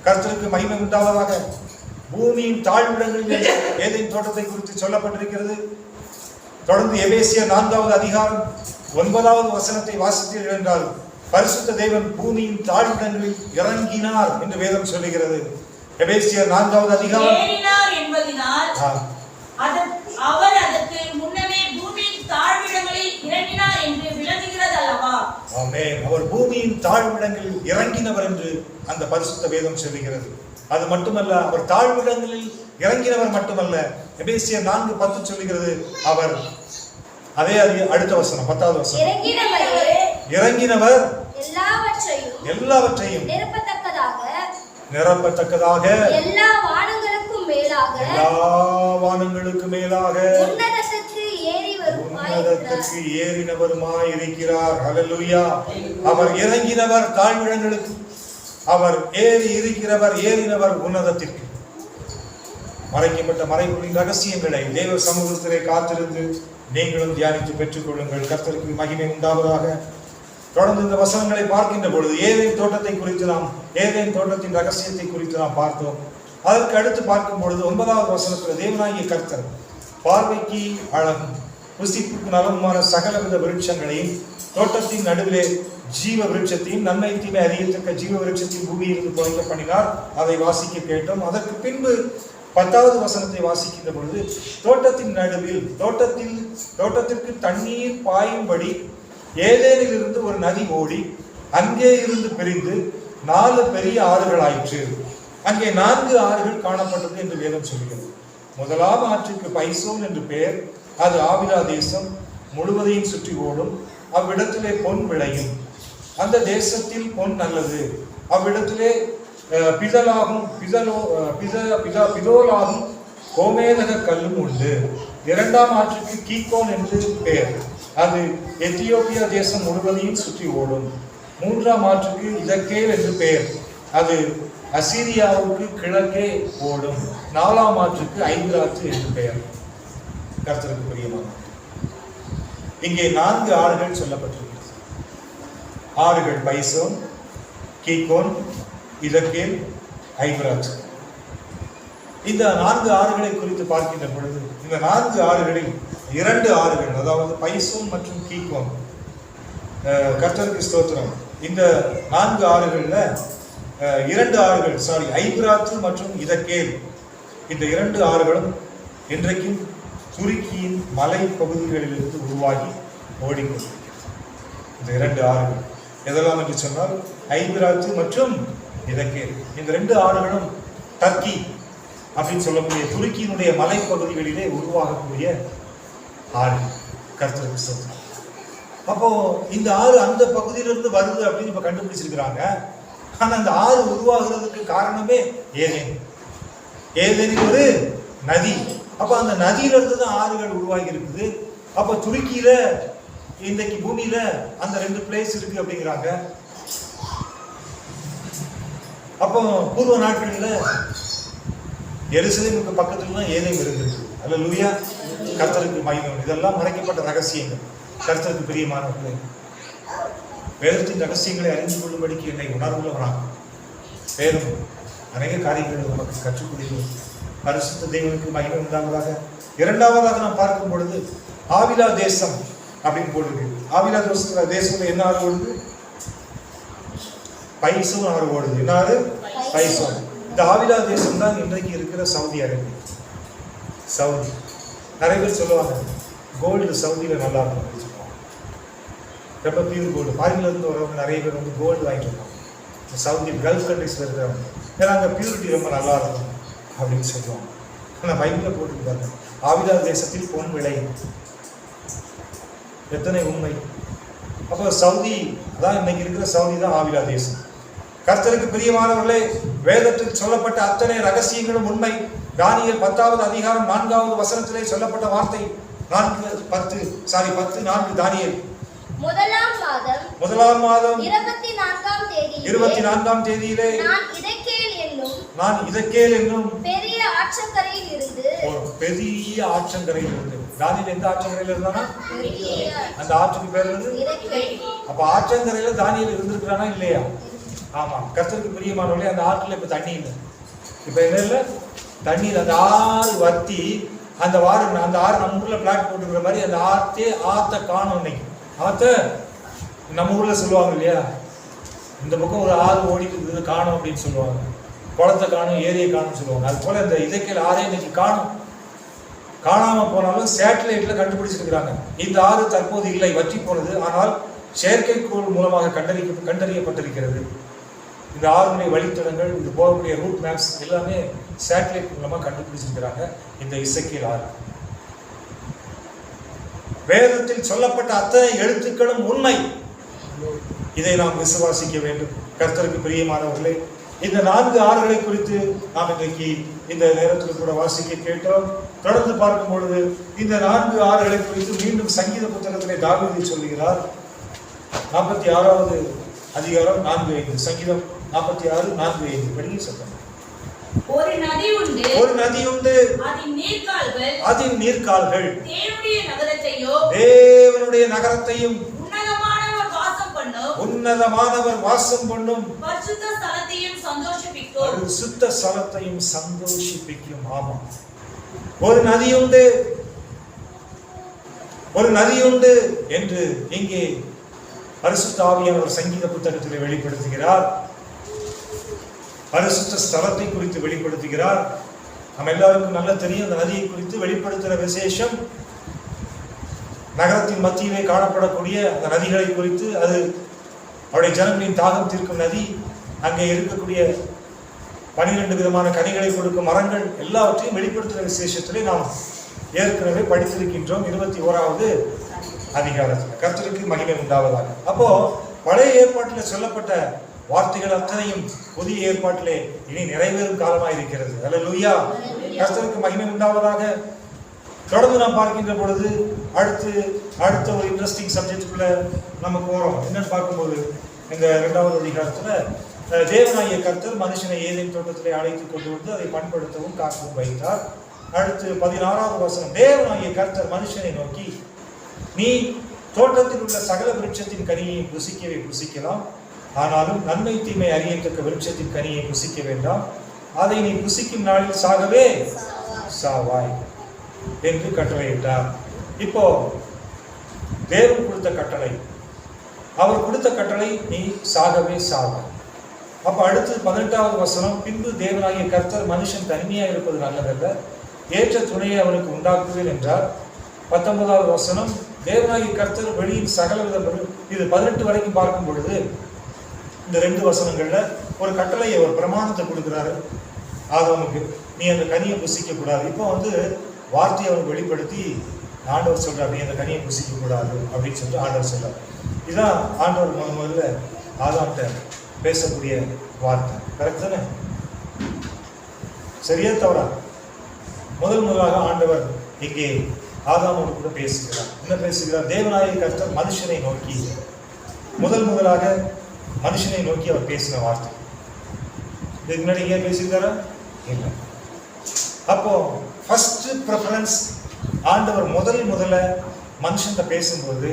கர்த்தருக்கு மகிமை உண்டாவதாக. பூமியின் தாழ்விடங்களில் ஏதேன் தோட்டத்தை குறித்து சொல்லப்பட்டிருக்கிறது. தொடர்ந்து எபேசியர் 4வது அதிகாரம் 9வது வசனத்தை வாசித்தீர்கள் என்றால், பரிசுத்த தேவன் பூமியின் தாழ்விடங்களில் இறங்கினார் என்று வேதம் சொல்லுகிறது. எபேசியர் 4வது அதிகாரம் அவர் அதற்கு முன்னமே பூமியின் தாழ்விடங்களில் இறங்கினார் என்று விளங்குகிறது அல்லவா? ஆமென். அவர் பூமியின் தாழ்விடங்களில் இறங்கினவர் என்று அந்த பரிசுத்த வேதம் சொல்லுகிறது. அது மட்டுமல்ல, அவர் தாழ்விடங்களில் இறங்கினவர் மட்டுமல்ல, எபேசியர் 4:10 சொல்லுகிறது. அவர் அதே அடுத்த வசனம் 10வது வசனம், இறங்கினவர் எல்லாவற்றையும் நிரப்பத்தக்கதாக எல்லா வானங்களுக்கு மேலாக உன்னதத்திற்கு ஏறினவருமாய் இருக்கிறார். ஹல்லேலூயா. அவர் இறங்கினவர் தாழ்விடங்களுக்கு, அவர் ஏறி இருக்கிறவர், ஏறினவர் உன்னதத்திற்கு. மறைக்கப்பட்ட மறைபொருளின் ரகசியங்களை தேவ சமூகத்திலே காத்திருந்து நீங்களும் தியானித்து பெற்றுக் கொள்ளுங்கள். கர்த்தருக்கு மகிமை உண்டாவதாக. தொடர்ந்து இந்த வசனங்களை பார்க்கின்ற பொழுது ஏதேன் தோட்டத்தை குறித்து ஏதேன் தோட்டத்தின் ரகசியத்தை குறித்து நாம் பார்த்தோம். அதற்கு அடுத்து பார்க்கும் பொழுது 9வது வசனத்தில் தேவனாகிய கர்த்தர் பார்வைக்கு அழகும் ருசிப்புக்கு நலமுமான சகலவித விருட்சங்களையும் தோட்டத்தின் நடுவிலே ஜீவ விருட்சத்தையும் நன்மை தீமை அறியத்தக்க ஜீவ விருட்சத்தையும் பூமியிலிருந்து புதைக்க பண்ணினார். அதை வாசிக்க கேட்டோம். அதற்கு பின்பு 10வது வசனத்தை வாசிக்கின்ற பொழுது தோட்டத்தின் நடுவில் தோட்டத்திற்கு தண்ணீர் பாயும்படி ஏதேனில் இருந்து ஒரு நதி ஓடி அங்கே இருந்து பிரிந்து 4 பெரிய ஆறுகள் ஆயிற்று. அங்கே 4 ஆறுகள் காணப்பட்டது என்று வேதம் சொல்கிறது. முதலாம் ஆற்றுக்கு பைசோன் என்று பெயர். அது ஆவிலா தேசம் முழுவதையும் சுற்றி ஓடும். அவ்விடத்திலே பொன் விளையும். அந்த தேசத்தில் பொன் நல்லது. அவ்விடத்திலே பிதோலாகும் கோமேதக கல்லும் உண்டு. 2ஆம் ஆற்றுக்கு கீகோன் என்று பெயர். அது எத்தியோப்பியா தேசம் முழுவதையும் சுற்றி ஓடும். 3ஆம் ஆற்றுக்கு இதக்கேல் என்று பெயர். அது அசீரியாவுக்கு கிழக்கே ஓடும். 4ஆம் ஆற்றுக்கு ஐபிராத்து என்று பெயர். கர்த்தருக்கு பிரியமான இங்கே 4 ஆறுகள் சொல்லப்பட்டிருக்கிறது. ஆறுகள் பைசோன், கீகோன், இதக்கேல், ஐபிராத். இந்த 4 ஆறுகளை குறித்து பார்க்கின்ற பொழுது இந்த 4 ஆறுகளில் 2 ஆறுகள், அதாவது பைசோன் மற்றும் கீகோன், கர்த்தருக்கு ஸ்தோத்திரம். இந்த 4 ஆறுகள்ல 2 ஆறுகள் ஐபிராத்து மற்றும் இதக்கேல், இந்த 2 ஆறுகளும் இன்றைக்கும் துருக்கியின் மலை பகுதிகளிலிருந்து உருவாகி ஓடிக்கொண்டிருக்கிறது. இந்த 2 ஆறுகள் எதெல்லாம் என்று சொன்னால் ஐபிராத்து மற்றும் இதக்கேல். இந்த 2 ஆறுகளும் டர்க்கி அப்படின்னு சொல்லக்கூடிய துருக்கியினுடைய மலைப்பகுதிகளிலே உருவாகக்கூடிய ஆறு. கர்த்தருக்கு ஸ்தோத்திரம். அப்போ இந்த ஆறு அந்த பகுதியிலிருந்து வருது அப்படின்னு இப்ப கண்டுபிடிச்சிருக்கிறாங்க. ஆனா அந்த ஆறு உருவாகிறதுக்கு காரணமே ஏதேனில் ஒரு நதி. அப்ப அந்த நதியில இருந்து தான் ஆறுகள் உருவாகி இருக்குது. அப்ப துருக்கியில இன்றைக்கு பூமியில அந்த 2 பிளேஸ் இருக்கு அப்படிங்கிறாங்க. அப்போ பூர்வ நாட்களில் எருசலேமுக்கு பக்கத்துல தான் ஏதேன் இருந்திருக்கு. அல்லேலூயா, கர்த்தருக்கு மகிமை. இதெல்லாம் மறைக்கப்பட்ட ரகசியங்கள். கர்த்தருக்கு பிரியமானவர்களே, வேதத்தின் ரகசியங்களை அறிந்து கொள்ளும்படிக்கு என்னை உணர்வுள்ளவராக வேறும் அநேக காரியங்களை நமக்கு கற்றுக் கொடுக்கும். பரிசுத்த தேவனுக்கு மகிமை உண்டாவதாக. இரண்டாவதாக நாம் பார்க்கும் பொழுது ஆவிலா தேசம் அப்படின்னு போடுது. ஆவிலா தேசத்துல என்ன ஆறு ஓடுது? பைசோன் ஆறு ஓடுது. என்ன ஆறு? பைசோன். இந்த ஆவிலா தேசம் தான் இன்றைக்கு இருக்கிற சவுதி அரேபியா. சவுதி நிறைய பேர் சொல்லுவாங்க கோல்டு சவுதியில நல்லா இருக்கும் அப்படின்னு சொல்லுவாங்க. ரொம்ப பியூர் கோல்டு. ஃபாரின்ல இருந்து வரவங்க நிறைய பேர் வந்து கோல்டு வாங்கிட்டு இருக்காங்க. சவுதி கல்ஃப் கண்ட்ரிஸ்ல இருக்கிறவங்க ஏன்னா அங்கே பியூரிட்டி ரொம்ப நல்லா இருக்கும் அப்படின்னு சொல்லுவாங்க. ஆனால் பைபிளில் போட்டுருக்காங்க ஆவிலா தேசத்தில் பொன் விளை. எத்தனை உண்மை! அப்போ சவுதி அதான் இன்னைக்கு இருக்கிற சவுதி தான் ஆவிலா தேசம். கர்த்தருக்கு பிரியமானவர்களே, வேதத்தில் சொல்லப்பட்ட அத்தனை ரகசியங்களும் உண்மை. தானியேல் 10வது அதிகாரம் 4வது வசனத்திலே சொல்லப்பட்ட வார்த்தை 10:4 தானியேல் முதலாம் மாதம் 24ஆம் தேதியிலே நான் இதக்கேல் என்னும் பெரிய ஆற்றங்கரையில் இருந்து தானியேல் எந்த ஆற்றங்கரையில் இருந்தானா? அந்த ஆற்றுக்கு பேர் என்னது? அப்ப ஆற்றங்கரையில தானியேல் இருந்திருக்கிறானா இல்லையா? ஆமா. கர்த்தருக்கு பிரியமானவர்களே, அந்த ஆற்றுல இப்ப தண்ணி இல்லை. இப்ப என்ன இல்லை? தண்ணீர். அந்த ஆறு வத்தி அந்த ஆறு நம்ம ஊர்ல பிளாட் போட்டுக்கிற மாதிரி அந்த ஆத்த காணும். இன்னைக்கு ஆத்த நம்ம ஊர்ல சொல்லுவாங்க இல்லையா, இந்த பக்கம் ஒரு ஆறு ஓடிட்டு இருக்குது காணும் அப்படின்னு சொல்லுவாங்க. குளத்தை காணும், ஏரியை காணும் சொல்லுவாங்க. அது போல இந்த இதக்கேல் ஆறே இன்னைக்கு காணும். காணாம போனாலும் சேட்டலைட்ல கண்டுபிடிச்சிருக்கிறாங்க. இந்த ஆறு தற்போது இல்லை, வற்றி போனது. ஆனால் செயற்கைக்கோள் மூலமாக கண்டறியப்பட்டிருக்கிறது. இந்த ஆறுடைய வழித்தடங்கள், இது போகக்கூடிய ரூட் மேப்ஸ் எல்லாமே சேட்டலைட் மூலமா கண்டுபிடிச்சிருக்கிறாங்க. இந்த இசக்கேல் ஆறு வேதத்தில் சொல்லப்பட்ட அத்தனை எழுத்துக்களும் உண்மை. இதை நாம் விசுவாசிக்க வேண்டும். கர்த்தருக்கு பிரியமானவர்களே, இந்த 4 ஆறுகளை குறித்து நாம் இன்றைக்கு இந்த நேரத்தில் கூட வாசிக்க கேட்டோம். தொடர்ந்து பார்க்கும் பொழுது இந்த 4 ஆறுகளை குறித்து மீண்டும் சங்கீத புத்தகத்திலே தாவீது சொல்லுகிறார். 46வது அதிகாரம் 4:5. சங்கீதம் 46:4-5 படிங்க சொல்லுங்க. ஒரு நதி உண்டு அதின் நீர்க்கால்கள் தேவனுடைய நகரத்தையும் உன்னதமானவர் வாசம் பண்ணும் பரிசுத்த ஸ்தலத்தையும் சந்தோஷிப்பிக்கும். ஆமா, ஒரு நதி உண்டு என்று இங்கே பரிசுத்த ஆவியானவர் சங்கீத புத்தகத்தில் வெளிப்படுத்துகிறார். பரிசுத்த ஸ்தலத்தை குறித்து வெளிப்படுத்துகிறார். நம்ம எல்லாருக்கும் நல்லா தெரியும். அந்த நதியை குறித்து வெளிப்படுத்துகிற விசேஷம் நகரத்தின் மத்தியிலே காணப்படக்கூடிய அந்த நதிகளை குறித்து, அது அவருடைய ஜனங்களின் தாகம் தீர்க்கும் நதி. அங்கே இருக்கக்கூடிய 12 விதமான கனிகளை கொடுக்கும் மரங்கள் எல்லாவற்றையும் வெளிப்படுத்துகிற விசேஷத்திலே நாம் ஏற்கனவே படித்திருக்கின்றோம் 21வது அதிகாரத்தில். கர்த்தருக்கு மகிமை உண்டாவதாக. அப்போ பழைய ஏற்பாட்டில் சொல்லப்பட்ட வார்த்தைகள் அத்தனையும் புதிய ஏற்பாட்டிலே இனி நிறைவேறும் காலமாக இருக்கிறது. அல்லேலூயா, கர்த்தருக்கு மகிமை உண்டாவதாக. தொடர்ந்து நாம் பார்க்கின்ற பொழுது அடுத்த ஒரு இன்ட்ரெஸ்டிங் சப்ஜெக்டுக்குள்ள நம்ம போறோம். என்னன்னு பார்க்கும்போது இந்த 2வது அதிகாரத்துல தேவனாகிய கர்த்தர் மனுஷனை ஏதேன் தோட்டத்திலே அழைத்து கொண்டு வந்து அதை பண்படுத்தவும் காக்கவும் வைத்தார். அடுத்து 16வது வசனம், தேவனாகிய கர்த்தர் மனுஷனை நோக்கி, நீ தோட்டத்தில் உள்ள சகல விருட்சத்தின் கனியை புசிக்கலாம், ஆனாலும் நன்மை தீமை அறியத்தக்க விருட்சத்தின் கனியை புசிக்க வேண்டாம், அதை நீ புசிக்கும் நாளில் சாகவே சாவாய் என்று கட்டளையிட்டார். இப்போ தேவன் கொடுத்த கட்டளை, அவர் கொடுத்த கட்டளை, நீ சாகவே சாவாய். அப்ப அடுத்து 18வது வசனம், பின்பு தேவனாகிய கர்த்தர் மனுஷன் தனிமையாக இருப்பது நல்லதல்ல, ஏற்ற துணையை அவனுக்கு உண்டாக்குவேன் என்றார். 19வது வசனம், தேவனாகிய கர்த்தர் வெளியின் சகல வித. இது 18 வரைக்கும் பார்க்கும் பொழுது இந்த 2 வசனங்கள்ல ஒரு கட்டளையை, ஒரு பிரமாணத்தை கொடுக்கிறாரு. ஆதாமுக்கு, நீ அந்த கனியை புசிக்க கூடாது. இப்போ வந்து வார்த்தையை அவனுக்கு வெளிப்படுத்தி ஆண்டவர் சொல்றார், நீ அந்த கனியை புசிக்க கூடாது அப்படின்னு சொல்லிட்டு ஆண்டவர் சொல்றார். இதுதான் ஆண்டவர் முதல்ல ஆதாம்கிட்ட பேசக்கூடிய வார்த்தை. கரெக்ட் தானே? சரியா தவறா? முதலாக ஆண்டவர் இங்கே ஆதாமோடு கூட பேசுகிறார். என்ன பேசுகிறார்? தேவனாகிய கர்த்தர் மனுஷனை நோக்கி, முதலாக மனுஷனை நோக்கி அவர் பேசின வார்த்தை. இதுக்கு முன்னாடி ஏன் பேசியிருக்காரா? இல்லை. அப்போ ஃபர்ஸ்ட் ப்ரிஃபரன்ஸ் ஆண்டவர் முதல்ல மனுஷன்கிட்ட பேசும்போது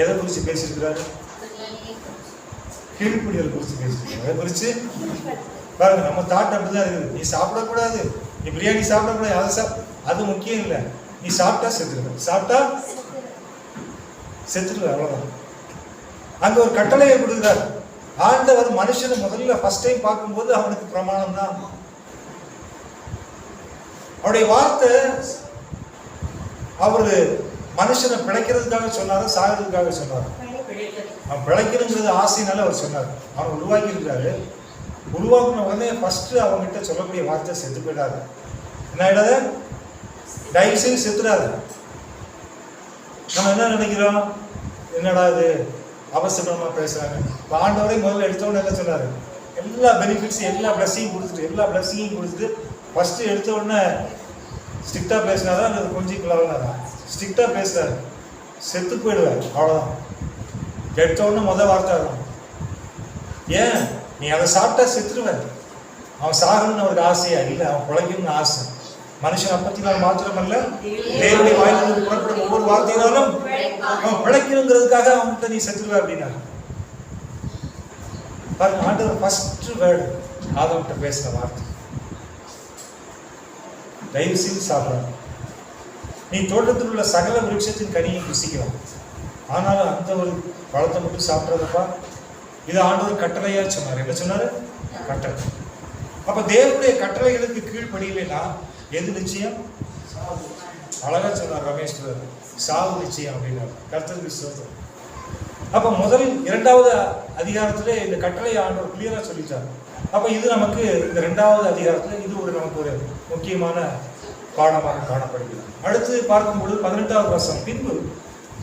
எதை குறித்து பேசியிருக்கிறாரு? கீழ்ப்படிதல் குறித்து பேசியிருக்காரு. எதை குறித்து? பாருங்க, நம்ம தாட் அப்படிதான் இருக்குது. நீ சாப்பிடக்கூடாது, நீ பிரியாணி சாப்பிடக்கூடாது, அது முக்கியம் இல்லை. நீ சாப்பிட்டா செத்துருவ, அவ்வளவுதான். அங்க ஒரு கட்டளையை கொடுக்கிறார் ஆண்டவர். மனுஷனை முதல்ல ஃபர்ஸ்ட் டைம் பார்க்கும்போது அவனுக்கு பிரமாணம் தான். அவருடைய வார்த்தை அவரு மனுஷனை பிழைக்கிறதுக்காக சொன்னாரோ சாகிறதுக்காக சொன்னாரோ? அவன் பிழைக்கணுங்கிறது ஆசைனால அவர் சொன்னார். அவன் உருவாக்கி இருக்கிறாரு. உருவாக்குன உடனே ஃபர்ஸ்ட் அவங்ககிட்ட சொல்லக்கூடிய வார்த்தை செத்து போயிடாது. என்ன ஆயிடாத? தயவு செய்து செத்துடாது. நம்ம என்ன நினைக்கிறோம்? என்னடா இது அவசரமா பேசுறாங்க. ஆண்டவரே முதல்ல எடுத்தவொடனே என்ன சொன்னாரு? எல்லா பெனிஃபிட்ஸ், எல்லா பிளஸிங்கும் கொடுத்துட்டு ஃபர்ஸ்ட் எடுத்த உடனே ஸ்ட்ரிக்டா பேசினாதான் அது கொஞ்சம் கிளவனாதான். ஸ்ட்ரிக்டா பேசுறாரு, செத்து போயிடுவார், அவ்வளவுதான். எடுத்த உடனே முதல் வார்த்தை தான். ஏன்? நீ அதை சாப்பிட்டா செத்துருவேன். அவன் சாகணும்னு அவருக்கு ஆசையா இல்லை, அவன் பிழைக்கணும்னு ஆசை. மனுஷன் அப்பத்தினால் மாத்திரமல்ல, தேவனுடைய வாயிலிருந்து புறப்படும் ஒவ்வொரு வார்த்தையினாலும் அவன் பிழைக்கணுங்கிறதுக்காக அவன்கிட்ட நீ செத்துருவ அப்படின்னாரு. பாருங்க, ஆண்டவர் ஃபர்ஸ்ட் வேர்டு ஆதாம்கிட்ட பேசின வார்த்தை, தயவு செய்து சாப்பிடாது. நீ தோட்டத்தில் உள்ள சகல விருட்சத்தின் கனியை புசிக்கலாம், ஆனாலும் அந்த ஒரு பழத்தை மட்டும் சாப்பிட்றதப்பா. இது ஆண்டவர் கட்டளையா சொன்னார். என்ன சொன்னாரு? கட்டளை. அப்ப தேவனுடைய கட்டளைகளுக்கு கீழ்ப்படியலைன்னா எது நிச்சயம்? அழகா சொன்னார் ரமேஷ், சாவு நிச்சயம் அப்படின்னாரு. கர்த்தருக்கு ஸ்தோத்திரம். அப்ப இரண்டாவது அதிகாரத்துல இந்த கட்டளையை ஆண்டவர் கிளியரா சொல்லிட்டார். அப்ப இது நமக்கு இந்த இரண்டாவது அதிகாரத்துல இது நமக்கு ஒரு முக்கியமான பாடமாக காணப்படுகிறது. அடுத்து பார்க்கும்போது 18வது வசனம், பின்பு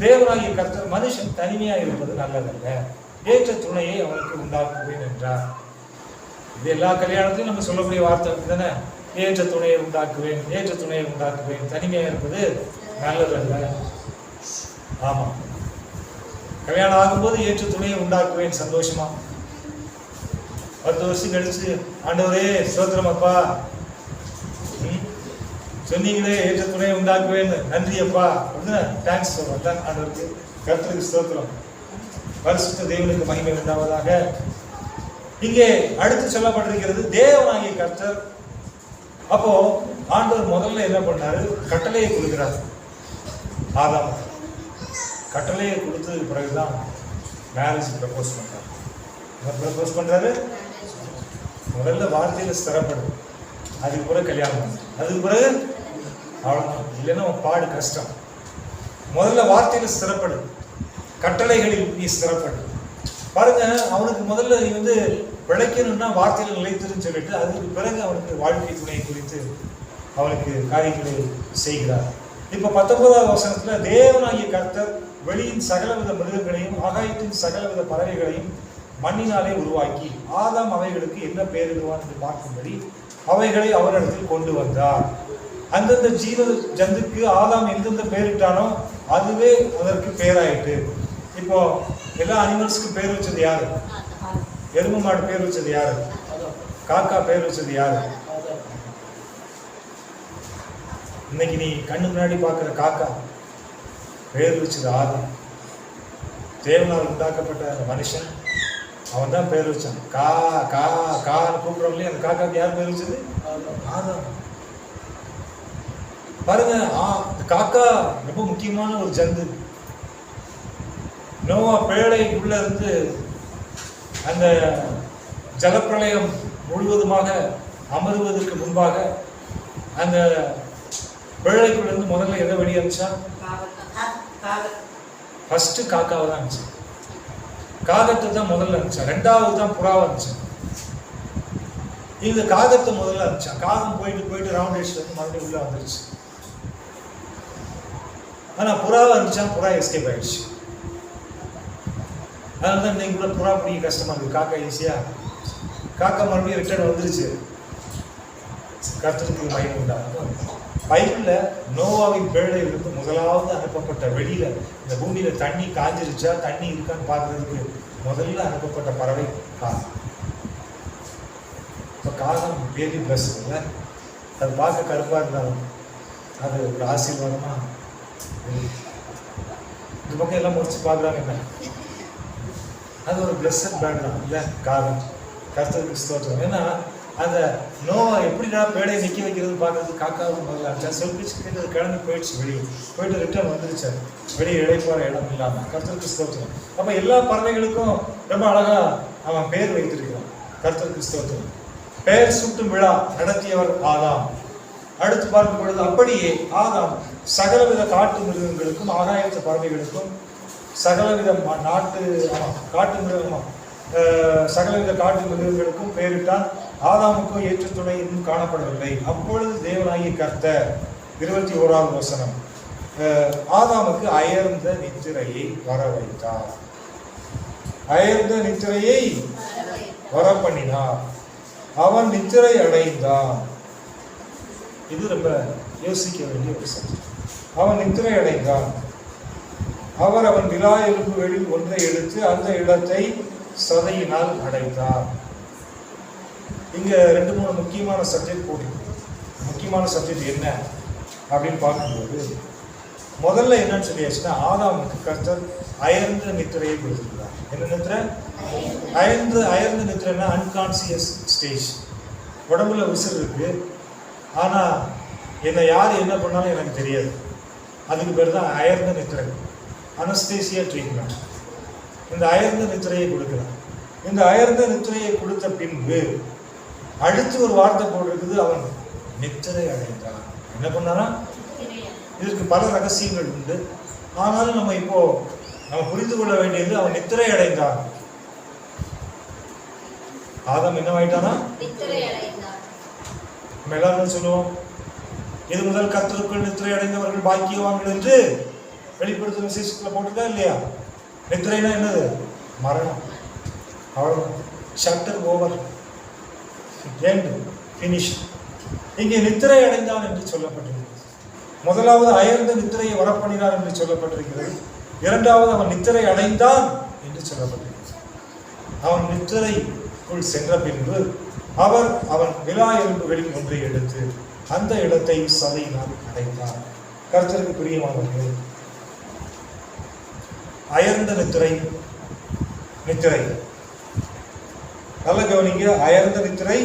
தேவனாகிய கர்த்தர் மனுஷன் தனிமையா இருப்பது நல்லதல்ல, ஏற்ற துணையை அவனுக்கு உண்டாக்குவேன் என்றார். இது எல்லா கல்யாணத்திலும் நம்ம சொல்லக்கூடிய வார்த்தை தானே. ஏற்ற துணையை உண்டாக்குவேன், தனிமையா இருப்பது நல்லதல்ல. ஆமா, கல்யாணம் ஆகும்போது ஏற்ற துணையை உண்டாக்குவேன், சந்தோஷமா 10 வருஷம் கழிச்சு ஆண்டவரே ஸ்தோத்திரம் அப்பா, சொன்னீங்களே ஏற்ற துணையை உண்டாக்குவேன், நன்றி அப்பா அப்படின்னு தேங்க்ஸ் சொல்றேன் ஆண்டவருக்கு. கர்த்தருக்கு ஸ்தோத்திரம். பரிசுத்த தேவனுக்கு மகிமை உண்டாவதாக. இங்கே அடுத்து சொல்லப்பட்டிருக்கிறது தேவனாகிய கர்த்தர். அப்போ ஆண்டவர் முதல்ல என்ன பண்ணாரு? கட்டளையை கொடுக்கிறார் ஆதாம். கட்டளையை கொடுத்ததுக்கு பிறகுதான் மேரேஜ் ப்ரப்போஸ் பண்றாரு. என்ன ப்ரப்போஸ் பண்றாரு? முதல்ல வார்த்தையில ஸ்திரப்படும், அதுக்கு பிறகு கல்யாணம் பண்ணு, அதுக்கு பிறகு அவ்வளவுதான். இல்லைன்னா பாடு கஷ்டம். முதல்ல வார்த்தையில ஸ்திரப்படு, கட்டளைகளில் நீ ஸ்திரப்படு. பாருங்க, அவனுக்கு முதல்ல நீ பிழைக்கணும்னா வார்த்தையில நிலைத்திருன்னு சொல்லிட்டு அதுக்கு பிறகு அவனுக்கு வாழ்க்கை துணை குறித்து அவனுக்கு காரியங்களை செய்கிறார். இப்ப 19வது வசனத்துல தேவனாகிய கர்த்தர் வெளியின் சகலவித மிருகங்களையும் ஆகாயத்தின் சகலவித பறவைகளையும் மண்ணினாலே உருவாக்கி ஆதாம் அவைகளுக்கு என்ன பெயரிடுவான் என்று பார்க்கும்படி அவைகளை அவரிடத்தில் கொண்டு வந்தார். அந்தந்த ஜீவ ஜந்துக்கு ஆதாம் எந்தெந்த பெயரிட்டானோ அதுவே அதற்கு பெயராயிட்டு. இப்போ எல்லா அனிமல்ஸ்க்கும் பேர் வச்சது யாரு? எருமை மாடு பேர் வச்சது யாரு? காக்கா பேர் வச்சது யாரு? இன்னைக்கு நீ கண்ணு முன்னாடி பார்க்கிற காக்கா பேர் வச்சது ஆதாம். தேவனால் உண்டாக்கப்பட்ட அந்த மனுஷன், அவன் தான் பேர் வச்சான். கா கா கான்னு கூப்பிடுறோம் இல்லையா, அந்த காக்காக்கு யார் பேர் வச்சது? ஆதாம். பாருங்க, காக்கா ரொம்ப முக்கியமான ஒரு ஜந்து. நோவா பேழைக்குள்ள இருந்து அந்த ஜலப்பிரளயம் முழுவதுமாக அமருவதற்கு முன்பாக அந்த பேழைக்குள்ள இருந்து முதல்ல எதை வெளியே அனுப்பிச்சா? ஃபர்ஸ்ட் காக்காவை தான் அனுப்பிச்சு. காகத்தை தான் முதல்ல அனுப்பிச்சா. 2வது தான் புறாவை அனுப்பிச்சா. இந்த காகத்தை முதல்ல அனுப்பிச்சான். காகம் போயிட்டு ரவுண்ட் அடிச்சுட்டு வந்து மறுபடியும் உள்ள வந்துருச்சு. ஆனா புறாவை அனுப்பிச்சான், புறா எஸ்கேப் ஆயிடுச்சு. அதனாலதான் இன்னைக்கு கூட புறா பிடிக்க கஷ்டமா இருக்கு. காக்கா ஈஸியா, காக்கா மறுபடியும் ரிட்டர்ன் வந்துருச்சு. கர்த்தருக்கு மகிமை உண்டாகும். பைபிள்ல நோவாவின் பேழையிலிருந்து முதலாவது அனுப்பப்பட்ட, வெளியில இந்த பூமியில தண்ணி காஞ்சிருச்சா தண்ணி இருக்கான்னு பார்க்கறதுக்கு முதல்ல அனுப்பப்பட்ட பறவை காகம். இப்போ காகம் ரியலி பிளஸ் இல்லை, அது பார்க்க கருப்பா இருந்தாலும் அது ஒரு ஆசீர்வாதமா. இந்த பக்கம் எல்லாம் முடிச்சு பார்க்குறாங்க என்ன, அது ஒரு பிளஸட் பேர்ட் தான் இல்லை காகம். கர்த்தருக்கு ஸ்தோத்திரம். ஏன்னா அந்த நோவா எப்படிடா பேடையை நிற்க வைக்கிறது பார்க்கறது காக்காவும் முதல்ல செல்பிச்சு கேட்டு கிளம்பி போயிடுச்சு, வெளியே போயிட்டு ரிட்டர்ன் வந்துருச்சு. வெளியே இழைப்பாற இடம் இல்லாமல். கர்த்தருக்கு ஸ்தோத்திரம். அப்போ எல்லா பறவைகளுக்கும் ரொம்ப அழகா அவன் பெயர் வைத்திருக்கிறான். கர்த்தருக்கு ஸ்தோத்திரம். பெயர் சூட்டும் விழா நடத்தியவர் ஆதாம். அடுத்து பார்க்கும் பொழுது அப்படியே ஆதாம் சகலவித காட்டு மிருகங்களுக்கும் ஆகாயத்து பறவைகளுக்கும் சகலவித காட்டு மிருகமா சகலவித காட்டு மிருகங்களுக்கும் பெயரிட்டான். ஆதாமுக்கும் ஏற்ற துணை இன்னும் காணப்படவில்லை. அப்பொழுது தேவனாகிய கர்த்தர் 21வது வசனம், ஆதாமுக்கு அயர்ந்த நித்திரையை வர வைத்தார். அயர்ந்த நித்திரையை வர பண்ணினார். அவன் நித்திரை அடைந்தான். இது ரொம்ப யோசிக்க வேண்டிய ஒரு சப்ஜெக்ட். அவன் நித்திரை அடைந்தான். அவன் விலா எலும்புகளில் ஒன்றை எடுத்து அந்த இடத்தை சதையினால் அடைத்தார். இங்க 2-3 முக்கியமான சப்ஜெக்ட் போட்டு, முக்கியமான சப்ஜெக்ட் என்ன அப்படின்னு பார்க்கும்போது, முதல்ல என்னன்னு சொல்லியாச்சுன்னா ஆதாமுக்கு கர்த்தர் அயர்ந்த நித்திரையை கொடுத்துருக்கார். என்ன நித்திரை? அயர்ந்த நித்திரைன்னா அன்கான்சியஸ் ஸ்டேஜ். உடம்புல உசுர் இருக்கு, ஆனா என்னை யார் என்ன பண்ணாலும் எனக்கு தெரியாது. அதுக்கு பேர் தான் அயர்ந்த நித்திரை, அனஸ்தேசியா ட்ரீட்மெண்ட். இந்த அயர்ந்த நித்திரையை கொடுக்கிறார். இந்த அயர்ந்த நித்திரையை கொடுத்த பின்பு அடுத்து ஒரு வார்த்தை போட்டிருக்குது, அவன் நித்திரை அடைந்தான். என்ன பண்ணாரா? இதற்கு பல ரகசியங்கள் உண்டு. ஆனாலும் நம்ம புரிந்து கொள்ள வேண்டியது, அவன் நித்திரை அடைந்தான். ஆதாம் என்னவாயிட்டானா? நம்ம எல்லாரும் சொல்லுவோம், இது முதல் கர்த்தருக்குள் நித்திரை அடைந்தவர்கள் பாக்கியவான்கள் என்று வெளிப்படுத்தும் விசேஷத்துல போட்டுட்டா இல்லையா? நித்திரைனா என்னது? மரணம். அவ்வளவுதான், சாப்டர் ஓவர், எண்ட், ஃபினிஷ். இங்கே நித்திரை அடைந்தான் என்று சொல்லப்பட்டிருக்கிறது. முதலாவது அயர்ந்த நித்திரையை வரப்பண்ணினார் என்று சொல்லப்பட்டிருக்கிறது. இரண்டாவது அவன் நித்திரை அடைந்தான் என்று சொல்லப்பட்டிருக்கிறது. அவன் நித்திரைக்குள் சென்ற பின்பு அவன் விலா எலும்புகளில் ஒன்றை எடுத்து அந்த இடத்தை சதையினால் அடைந்தான். கர்த்தருக்கு பிரியமானவர்களே, அயர்ந்த நித்திரை நல்ல கவனிங்க. அயர்ந்த நித்திரை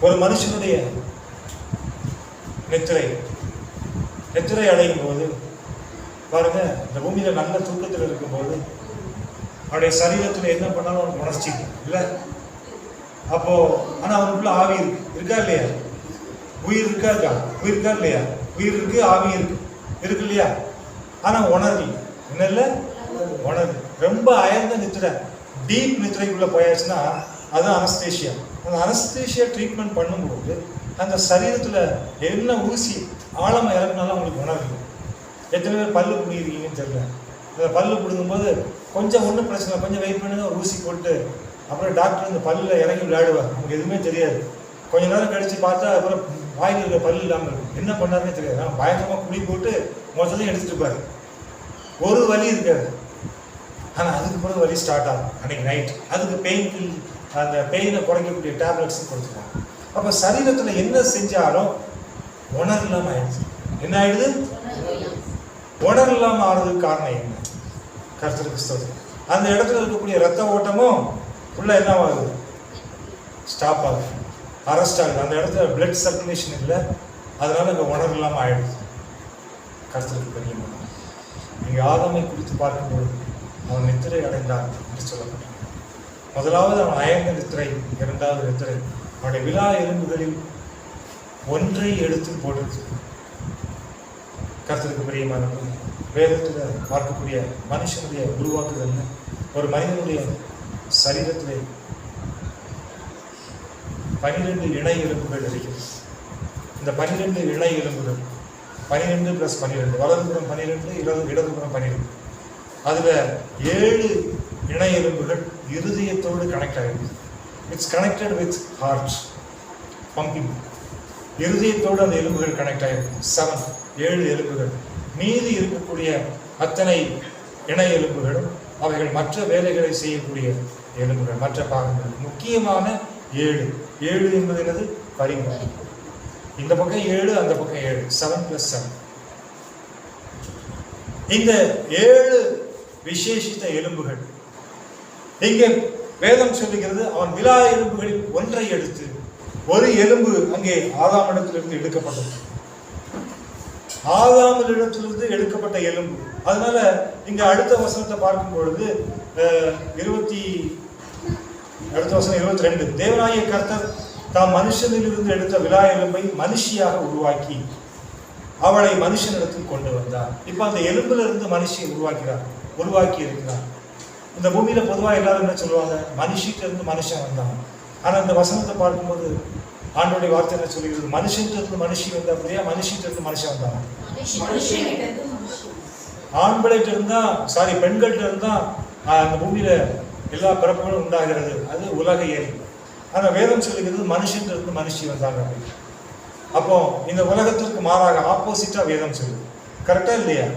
ஒரு மனுஷனுடைய நித்திரை அடையும் போது பாருங்க, இந்த பூமியில நல்ல தூக்கத்தில் இருக்கும் போது அவனுடைய சரீரத்தில் என்ன பண்ணாலும் அவனுக்கு உணர்ச்சி இல்லை. அப்போ ஆனா அவனுக்குள்ள ஆவி இருக்கா இல்லையா? உயிர் இருக்கா இல்லையா? உயிர் இருக்கு, ஆவி இருக்கு இல்லையா? ஆனா உணர்வு என்ன இல்லை, உணர்வு. ரொம்ப அயர்ந்த நித்திரை, டீப் நித்திரைக்குள்ள போயாச்சுன்னா அது அனஸ்தேஷியா. அந்த அனஸ்தேஷியா ட்ரீட்மெண்ட் பண்ணும்போது அந்த சரீரத்துல என்ன ஊசி ஆழமா இறங்கினாலும் அவங்களுக்கு உணர்வு. எத்தனை பேர் பல்லு பிடிக்கிறீங்கன்னு தெரியல. அந்த பல்லு பிடுங்கும்போது கொஞ்சம் ஒன்றும் பிரச்சனை, கொஞ்சம் வெயிட் பண்ணுங்க, ஒரு ஊசி போட்டு அப்புறம் டாக்டர் இந்த பல்லில் இறங்கி விளையாடுவார். நமக்கு எதுவுமே தெரியாது. கொஞ்ச நேரம் கழிச்சு பார்த்தா அப்புறம் வாயில் இருக்கிற பல்லு இல்லாமல் இருக்கும். என்ன பண்ணாருன்னே தெரியாது. ஆனால் பயங்கரமாக குழி போட்டு மொத்தத்தையும் எடுத்துட்டு இருப்பாரு. ஒரு வலி இருக்காது, ஆனால் அதுக்கு பிறகு வலி ஸ்டார்ட் ஆகும் அன்னைக்கு நைட். அதுக்கு பெயின் அந்த பெயினை குறைக்கக்கூடிய டேப்லெட்ஸும் கொடுத்துருவாங்க. அப்போ சரீரத்தில் என்ன செஞ்சாலும் உணர்வு இல்லாமல் ஆயிடுச்சு. என்ன ஆயிடுது? உணர்வு இல்லாமல் ஆறதுக்கு காரணம் என்ன? கர்த்தருக்கு ஸ்தோத்திரம். அந்த இடத்துல இருக்கக்கூடிய ரத்த ஓட்டமும் உள்ள என்ன ஆகுது? ஸ்டாப் ஆகுது, அரெஸ்ட் ஆகுது. அந்த இடத்துல பிளட் சர்க்குலேஷன் இல்லை, அதனால அங்கே உணர்வு இல்லாமல் ஆயிடுது. கர்த்தருக்கு பெரியமான இங்கே ஆதாமை குறித்து பார்க்கும்போது அவன் நித்திரை அடைந்தான் என்று சொல்லப்பட்டான். முதலாவது அவன் அயர்ந்த நித்திரை, இரண்டாவது நித்திரை. அவனுடைய விலா எலும்புகளில் ஒன்றை எடுத்து போடுறது. கர்த்தருக்கு பிரியமானவர்கள், வேதத்தில் பார்க்கக்கூடிய மனுஷனுடைய உருவாக்குதல், ஒரு மனிதனுடைய சரீரத்திலே 12 இணை எலும்புகள் இருக்கிறது. இந்த 12 இணை எலும்புகள் 12 + 12, வலதுபுறம் 12, இடதுபுறம் 12. அதுல 7 இணை எலும்புகள் இருதயத்தோடு கனெக்ட் ஆகிருக்கு. It's connected with heart pumping. இருதயத்தோடு அந்த எலும்புகள் கனெக்ட் ஆகிருக்கு. 7 எலும்புகள். மீதி இருக்கக்கூடிய அத்தனை இணை எலும்புகளும் அவைகள் மற்ற வேலைகளை செய்யக்கூடிய எலும்புகள், மற்ற பாகங்கள். முக்கியமான 7 என்பது என்னது? பரிமாணம். இந்த பக்கம் 7, அந்த பக்கம் 7, 7 + 7. இந்த 7 விசேஷித்த எலும்புகள் இங்கே வேதம் சொல்லுகிறது. அவன் விலா எலும்புகளில் ஒன்றை எடுத்து, ஒரு எலும்பு அங்கே ஆதாமிடத்திலிருந்து எடுக்கப்பட்டது. ஆதாமிடத்திலிருந்து எடுக்கப்பட்ட எலும்பு. அதனால இங்க அடுத்த வசனத்தை பார்க்கும் பொழுது 22, தேவனாகிய கர்த்தர் தாம் மனுஷனிலிருந்து எடுத்த விலா எலும்பை மனுஷியாக உருவாக்கி அவளை மனுஷனிடத்தில் கொண்டு வந்தார். இப்ப அந்த எலும்புல இருந்து மனுஷியை உருவாக்கி இருக்கிறார். இந்த பூமியில பொதுவாக எல்லாரும் என்ன சொல்லுவாங்க? மனுஷிட்ட இருந்து மனுஷன் வந்தான். ஆனா இந்த வசனத்தை பார்க்கும்போது ஆண்டோடைய வார்த்தை என்ன சொல்லுகிறது? மனுஷன்கிட்ட இருந்து மனுஷி வந்தா அப்படியா, மனுஷிட்ட இருந்து மனுஷன் வந்தாங்க. ஆண்பிள்ளைகிட்ட இருந்தா பெண்கள்கிட்ட இருந்தா அந்த பூமியில எல்லா பிறப்புகளும் உண்டாகிறது. அது உலக இயல். ஆனா வேதம் சொல்லுகிறது மனுஷன்கிட்ட இருந்து மனுஷி வந்தாங்க. அப்போ இந்த உலகத்திற்கு மாறாக ஆப்போசிட்டா வேதம் சொல்லுது. கரெக்டா இல்லையா?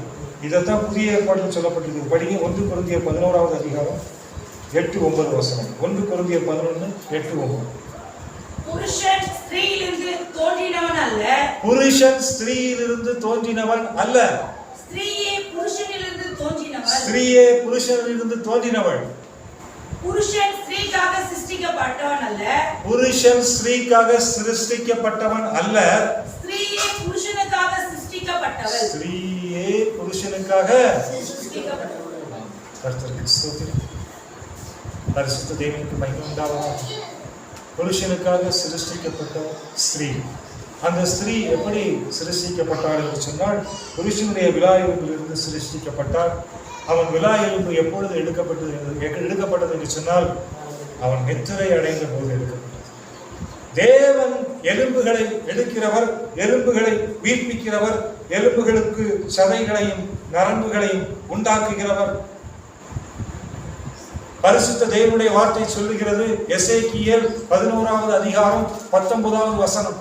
இதைத்தான் புதிய ஏற்பாட்டில் சொல்லப்பட்டிருக்கு. படிங்க 1 கொரிந்தியர் 11வது அதிகாரம் 8-9 வசனம். 1 கொரிந்தியர் 11, 8-9. புருஷன் ஸ்திரீயிலிருந்து தோன்றினவன் அல்ல. புருஷன் ஸ்திரீயிலிருந்து தோன்றினவன் அல்ல. ஸ்திரீயே புருஷனிலிருந்து தோன்றினவள். ஸ்திரீயே புருஷனிலிருந்து தோன்றினவள். புருஷன் ஸ்திரீக்காக சிருஷ்டிக்கப்பட்டவன் அல்ல. புருஷன் ஸ்திரீக்காக சிருஷ்டிக்கப்பட்டவன் அல்ல. ஸ்திரீயே புருஷனுக்காக சிருஷ்டிக்கப்பட்டவள். ஸ்திரீயே புருஷனுக்காக சிருஷ்டிக்கப்பட்டவள். கர்த்தருக்கு ஸ்தோத்திரம். பரிசுத்த தேவனுக்கு மகிமை உண்டாவதாக. புருஷனுக்காக சிருஷ்டிக்கப்பட்ட ஸ்திரீ. அந்த ஸ்திரீ எப்படி சிருஷ்டிக்கப்பட்டாள் என்று சொன்னால், புருஷனுடைய விலா எலும்பிலிருந்து சிருஷ்டிக்கப்பட்டாள். அவன் விலா எலும்பு எப்பொழுது எடுக்கப்பட்டது என்று சொன்னால், அவன் நித்திரை அடைந்த போது எடுக்கப்பட்டது. தேவன் எலும்புகளை எடுக்கிறவர், எலும்புகளை உயிர்ப்பிக்கிறவர், எலும்புகளுக்கு சதைகளையும் நரம்புகளையும் உண்டாக்குகிறவர். பரிசுத்த தேவனுடைய வார்த்தை சொல்லுகிறது. எசேக்கியேல் 11வது அதிகாரம் 19வது வசனம்.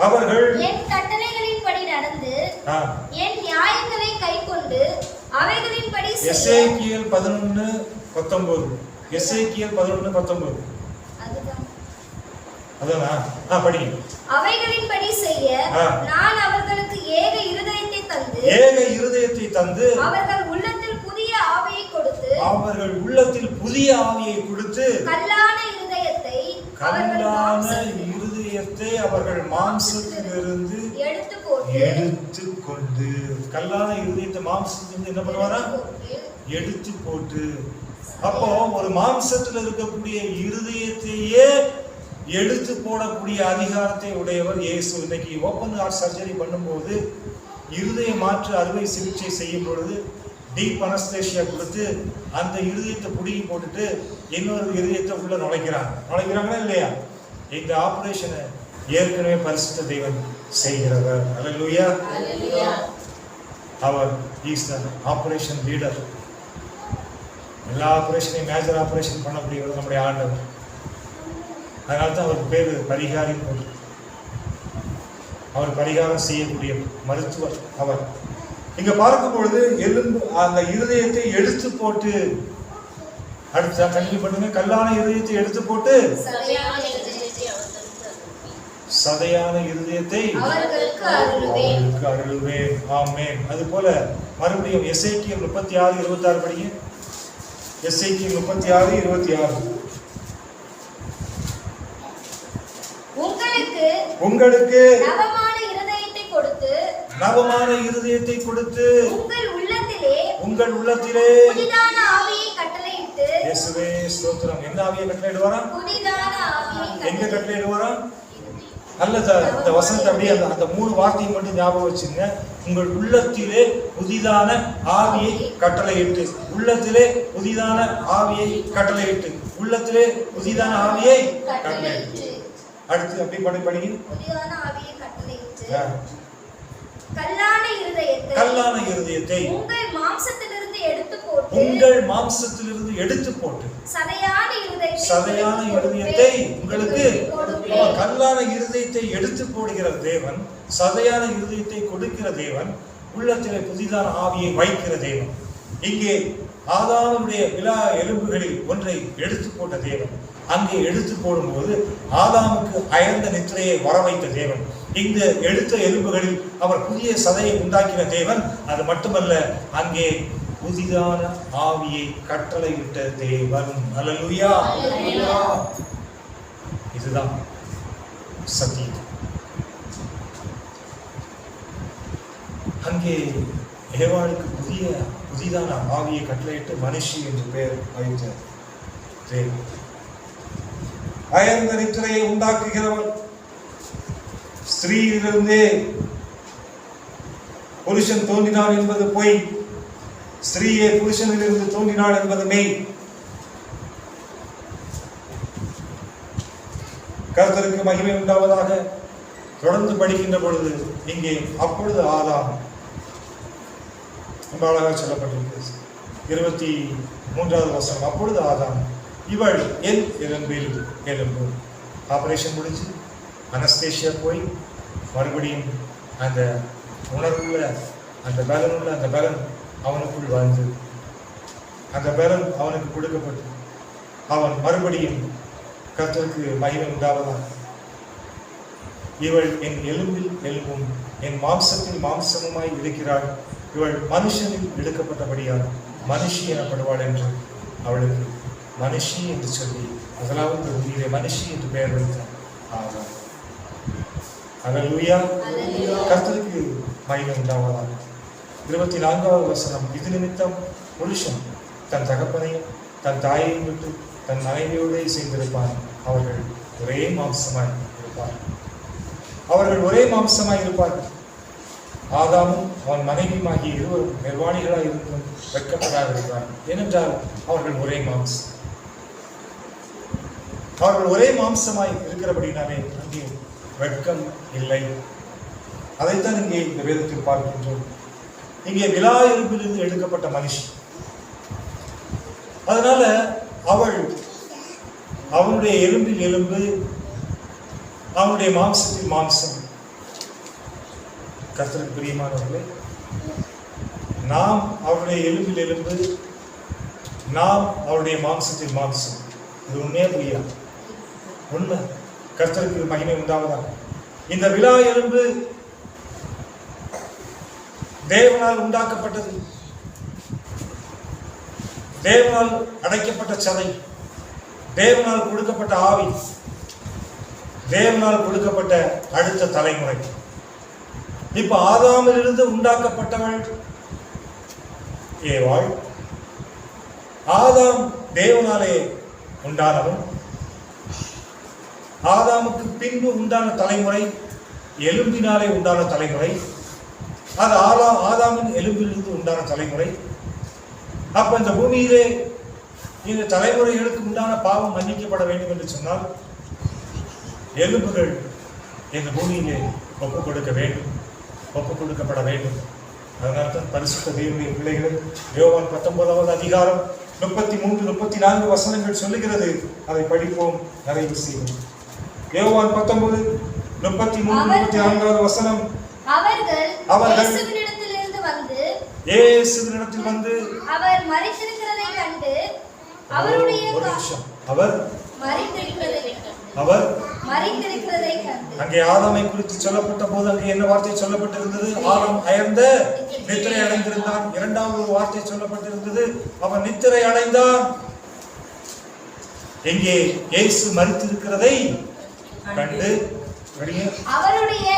அவர்கள் என் கட்டளைகளின்படி நடந்து என் நியாயங்களை கைக்கொண்டு அவைகளின்படி செய்ய. எசேக்கியேல் 11:19. எசேக்கியேல் 11:19. அதான் படி. அவைகளின்படி செய்ய நான் அவர்களுக்கு ஏக இருதயத்தை தந்து அவர்கள் உள்ளத்தில் புதிய ஆவியை கொடுத்து கல்லான இருதயத்தை அவர்கள் மாம்சத்திலிருந்து எடுத்துக்கொண்டு கல்லான இருதயத்தை மாம்சத்திலிருந்து என்ன பண்ணுவாரா? எடுத்து போட்டு. அப்போ ஒரு மாம்சத்தில் இருக்கக்கூடிய இருதயத்தையே எடுத்து போடக்கூடிய அதிகாரத்தை உடையவர் இயேசு. இன்னைக்கு ஓப்பன் ஹார்ட் சர்ஜரி பண்ணும்போது, இருதய மாற்று அறுவை சிகிச்சை செய்யும் பொழுது டீப் அனஸ்தேஷியா கொடுத்து அந்த இருதயத்தை புடுங்கி போட்டுட்டு இன்னொரு இருதயத்தை உள்ள நுழைக்கிறாங்களா இல்லையா? இந்த ஆபரேஷனை ஏற்கனவே பரிசுத்த தேவன் செய்கிறவர். அல்லேலூயா. அவர் இஸ் தி ஆபரேஷன் லீடர். எல்லா ஆபரேஷனையும் மேஜர் ஆபரேஷன் பண்ணக்கூடியவர் நம்முடைய ஆண்டவர். அதனால தான் அவருக்கு பேர் பரிகாரி. அவர் பரிகாரம் செய்யக்கூடிய மருத்துவர் அவர். இங்க பார்க்கும் பொழுது எலும்பு அந்த இருதயத்தை எடுத்து போட்டு, அடுத்த கண்டினியூ பண்ணுங்க. கல்லான இருதயத்தை எடுத்து போட்டு சதையான இருதயத்தை அவர்களுக்கு அருளுவேன். ஆமென். அது போல மறுபடியும் எசேக்கியேல் 36:26 படிங்க. எசேக்கியேல் 36:26. உங்களுக்கு நவமான இருதயத்தை கொடுத்து உங்கள் உள்ளத்திலே புதிதான ஆவியை கட்டளையிட்டு. இயேசுவே ஸ்தோத்திரம். என்ன ஆவியை கட்டளையிடுவாராம்? புதிதான ஆவியை. எங்க கட்டளையிடுவாராம்? அல்ல, இந்த வசனத்தை அப்படியே அந்த 3 வார்த்தையை மட்டும் ஞாபகம் வச்சுங்க. உங்கள் உள்ளத்திலே புதிதான ஆவியை கட்டளையிட்டு, உள்ளத்திலே புதிதான ஆவியை கட்டளையிட்டு, உள்ளத்திலே புதிதான ஆவியை கட்டளையிட்டு. அடுத்து அப்படி படிங்க. புதிதான ஆவியை கட்டளையிட்டு ஆ. கல்லான இருதயத்தை உங்கள் மாம்சத்திலிருந்து எடுத்து போட்டு சதையான இருதயத்தை உங்களுக்கு கல்லான இருதயத்தை எடுத்து போடுகிற தேவன், சதையான இருதயத்தை கொடுக்கிற தேவன், உள்ளத்திலே புதிதான ஆவியை வைக்கிற தேவன். இங்கே ஆதாமுடைய விலா எலும்புகளில் ஒன்றை எடுத்து போட்ட தேவன், அங்கே எடுத்து போடும்போது ஆதாமுக்கு அயர்ந்த நித்திரையை வர வைத்த தேவன், இந்த எடுத்த எலும்புகளில் அவர் புதிய சதையை உண்டாக்கின தேவன். அது மட்டுமல்ல, அங்கே புதிதான ஆவியை கட்டளையிட்ட தேவன். அல்லேலூயா. இதுதான் சத்தியம். அங்கே ஏவாளுக்கு புதிதான ஆவியை கட்டளையிட்டு மனுஷி என்று பெயர் வைத்த தேவன். அயர்ந்த நித்திரையை உண்டாக்குகிறவர், ஸ்திரீயிலிருந்தே புருஷன் தோன்றினான் என்பது பொய், ஸ்திரீயே புருஷனிலிருந்து தோன்றினாள் என்பது மெய். கர்த்தருக்கு மகிமை உண்டாவதாக. தொடர்ந்து படிக்கின்ற பொழுது இங்கே அப்பொழுது ஆதாம், ரொம்ப அழகாக சொல்லப்பட்டிருக்கு 23வது வசனம். அப்பொழுது ஆதாம், இவள் என் எலும்பில் எலும்பு. ஆபரேஷன் முடிஞ்சு அனஸ்தேஷியா போய் மறுபடியும் அந்த உணர்வுள்ள அந்த பலன் அவனுக்குள் வாழ்ந்து, அந்த பலன் அவனுக்கு கொடுக்கப்பட்டு அவன் மறுபடியும் கர்த்தருக்கு மகிமை உண்டாவதாக. இவள் என் எலும்பில் எலும்பும் என் மாம்சத்தில் மாம்சமுமாய் இருக்கிறாள். இவள் மனுஷனில் எடுக்கப்பட்டபடியால் மனுஷி எனப்படுவாள் என்று அவளுக்கு மனுஷி என்று சொல்லி முதலாவது உயிரை மனுஷி என்று பெயர் வைத்தார் ஆதாம். அல்லேலூயா. கர்த்தருக்கு மகிமை உண்டாவதாக. 24வது வசனம். இது நிமித்தம் புருஷன் தன் தகப்பனையும் தன் தாயையும் விட்டு தன் மனைவியோடு சேர்ந்திருப்பான், அவர்கள் ஒரே மாம்சமாய் இருப்பார்கள். ஆதாமும் அவன் மனைவியுமாகிய இருவரும் நிர்வாணிகளாய் இருந்தும் வெட்கப்படாது இருக்கிறார். ஏனென்றால் அவர்கள் ஒரே மாம்சமாய் இருக்கிறபடினாலே அங்கே வெட்கம் இல்லை. அதைத்தான் இங்கே இந்த வேதத்தில் பார்க்கின்றோம். இங்கே விலா எலும்பிலிருந்து எடுக்கப்பட்ட மனுஷி. அதனால அவனுடைய எலும்பில் எலும்பு, அவனுடைய மாம்சத்தில் மாம்சம். கர்த்தருக்கு பிரியமானவர்களே, நாம் அவருடைய எலும்பில் எலும்பு, நாம் அவருடைய மாம்சத்தில் மாம்சம். இது உண்மையா புரியா? உண்மை. கர்த்தருக்கு மகிமை உண்டாவதாக. இந்த விலா எலும்பு தேவனால் உண்டாக்கப்பட்டது, தேவனால் அடைக்கப்பட்ட சதை, தேவனால் கொடுக்கப்பட்ட ஆவி, தேவனால் கொடுக்கப்பட்ட அடுத்த தலைமுறை. இப்ப ஆதாமிலிருந்து உண்டாக்கப்பட்டவள் ஏவாள். ஆதாம் தேவனாலே உண்டானவன். ஆதாமுக்கு பின்பு உண்டான தலைமுறை எலும்பினாலே உண்டான தலைமுறை. அது ஆதாமின் எலும்பிலிருந்து உண்டான தலைமுறை. அப்ப இந்த பூமியிலே இந்த தலைமுறைகளுக்கு உண்டான பாவம் மன்னிக்கப்பட வேண்டும் என்று சொன்னால் எலும்புகள் இந்த பூமியிலே ஒப்புக் கொடுக்கப்பட வேண்டும். அதனால்தான் பரிசுத்த தேவனுடைய பிள்ளைகள் யோவான் 19வது அதிகாரம் 33-34 வசனங்கள் சொல்லுகிறது. அதை படிப்போம், நிறைவு செய்வோம். யோவான் 19:33-34 வசனம். அவர்கள் இயேசுவினிடத்தில் வந்து அவர் மரித்திருக்கிறதை கண்டு அங்கே ஆதாமை குறித்து சொல்லப்பட்ட போது அங்கே என்ன வார்த்தை சொல்லப்பட்டிருந்தது? ஆதாம் அயர்ந்த நித்திரை அடைந்திருந்தான். இரண்டாவது ஒரு வார்த்தை சொல்லப்பட்டிருந்தது, அவன் நித்திரை அடைந்தான். எங்கே இயேசு மரித்திருக்கிறதை கண்டு அவருடைய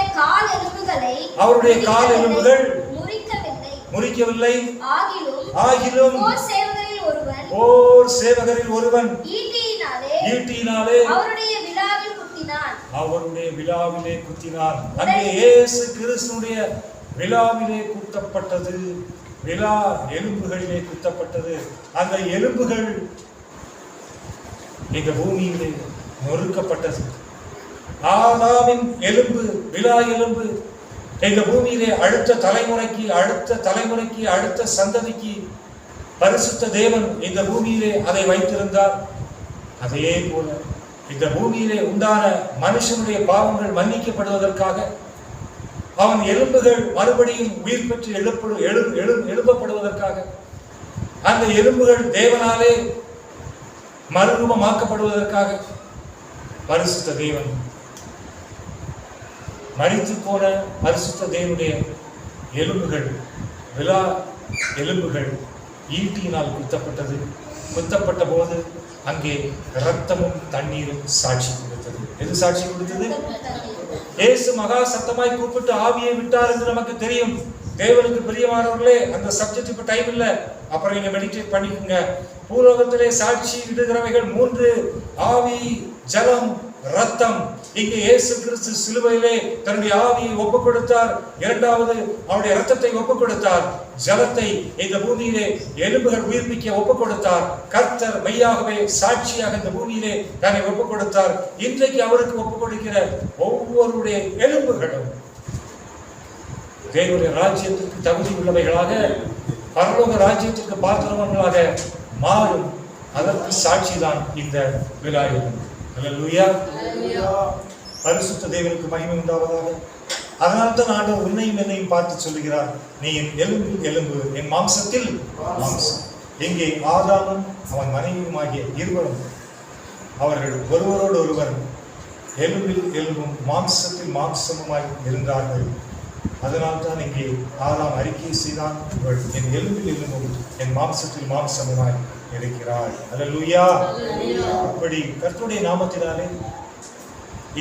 கால் எலும்புகள் முறிக்கவில்லை. ஆகிலும் ஓர் சேவகரில் ஒருவன் ஈட்டியினாலே அவருடைய விலாவிலே குத்தினான். அங்கே இயேசு கிறிஸ்துவினுடைய விழாவிலே குத்தப்பட்டது, விழா எலும்புகளிலே குத்தப்பட்டது. அந்த எலும்புகள் இந்த பூமியிலே நொறுக்கப்பட்டது. ஆதாமின் எலும்பு, விழா எலும்பு இந்த பூமியிலே அடுத்த தலைமுறைக்கு அடுத்த சந்ததிக்கு பரிசுத்த தேவன் இந்த பூமியிலே அதை வைத்திருந்தார். அதே போல இந்த பூமியிலே உண்டான மனுஷனுடைய பாவங்கள் மன்னிக்கப்படுவதற்காக அவன் எலும்புகள் மறுபடியும் உயிர் பெற்று எழுப்பப்படுவதற்காக, அந்த எலும்புகள் தேவனாலே மறுரூபமாக்கப்படுவதற்காக பரிசுத்த தேவன் மரித்து போன பரிசுத்த தேவனுடைய எலும்புகள், விழா எலும்புகள் ஈட்டியினால் குத்தப்பட்டது. குத்தப்பட்ட போது அங்கே இரத்தமும் தண்ணீரும் சாட்சி கொடுத்தது. எது சாட்சி கொடுத்தது? இயேசு மகா சத்தமாய் கூப்பிட்டு ஆவியை விட்டார் என்று நமக்கு தெரியும். தேவனுக்கு பிரியமானவர்களே, அந்த சப்ஜெக்ட் இப்ப டைம் இல்ல, அப்புறம் நீங்க மெடிடேட் பண்ணிக்கோங்க. பூலோகத்திலே சாட்சி இடுகிறவைகள் 3: ஆவி, ஜலம், ரத்தம். இங்கே இயேசு கிறிஸ்து சிலுவையிலே தன்னுடைய ஆவியை ஒப்புக் கொடுத்தார். இரண்டாவது அவருடைய ரத்தத்தை ஒப்புக் கொடுத்தார். ஜலத்தை இந்த பூமியிலே எலும்புகள் உயிர்ப்பிக்க ஒப்புக் கொடுத்தார். கர்த்தர் மெய்யாகவே சாட்சியாக இந்த பூமியிலே தன்னை ஒப்புக் கொடுத்தார். இன்றைக்கு அவருக்கு ஒப்புக் கொடுக்கிற ஒவ்வொருடைய எலும்புகளும் தேவனுடைய ராஜ்யத்திற்கு தகுதி உள்ளவைகளாக, பரலோக ராஜ்யத்திற்கு பாத்திரவங்களாக மாறும். அதற்கு சாட்சிதான் இந்த விழா எலும்பு. அல்லேலூயா. பரிசுத்த தேவனுக்கு மகிமை உண்டாவதாக. அதனால்தான் ஆண்டவர் உன்னையும் என்னையும் பார்த்து சொல்லுகிறார், நீ என் எலும்பில் எலும்பு, என் மாம்சத்தில் மாம்சம். இங்கே ஆதாமும் அவன் மனைவியுமாகிய இருவரும் அவர்கள் ஒருவரோடு ஒருவர் எலும்பில் எலும்பும் மாம்சத்தில் மாம்சமுமாய் இருந்தார்கள். அதனால்தான் இங்கே ஆதாம் அறிக்கை செய்தான், இவள் என் எலும்பில் எலும்பும் என் மாம்சத்தில் மாம்சமுமாய் இருக்கிறாள். அல்லேலூயா. அப்படி கர்த்தருடைய நாமத்தினாலே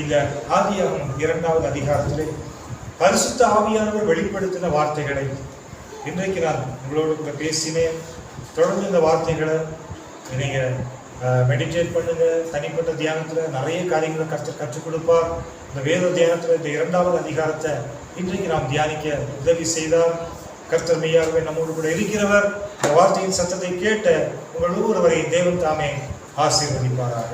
இந்த ஆதியாகமம் 2வது அதிகாரத்திலே பரிசுத்த ஆவியானவர் வெளிப்படுத்தின வார்த்தைகளை இன்றைக்கு நான் உங்களோடு கூட பேசினேன். தொடர்ந்து இந்த வார்த்தைகளை நீங்க மெடிடேட் பண்ணுங்க. தனிப்பட்ட தியானத்துல நிறைய காரியங்களை கற்றுக் கொடுப்பார். இந்த வேத தியானத்துல இந்த 2வது அதிகாரத்தை இன்றைக்கு நாம் தியானிக்க உதவி செய்தார். கர்த்தர் மெய்யாகவே நம்மோடு கூட இருக்கிறவர். இந்த வார்த்தையின் சத்தத்தை கேட்ட உங்கள் ஒவ்வொருவரையும் தேவன் தாமே ஆசீர்வதிப்பாராக.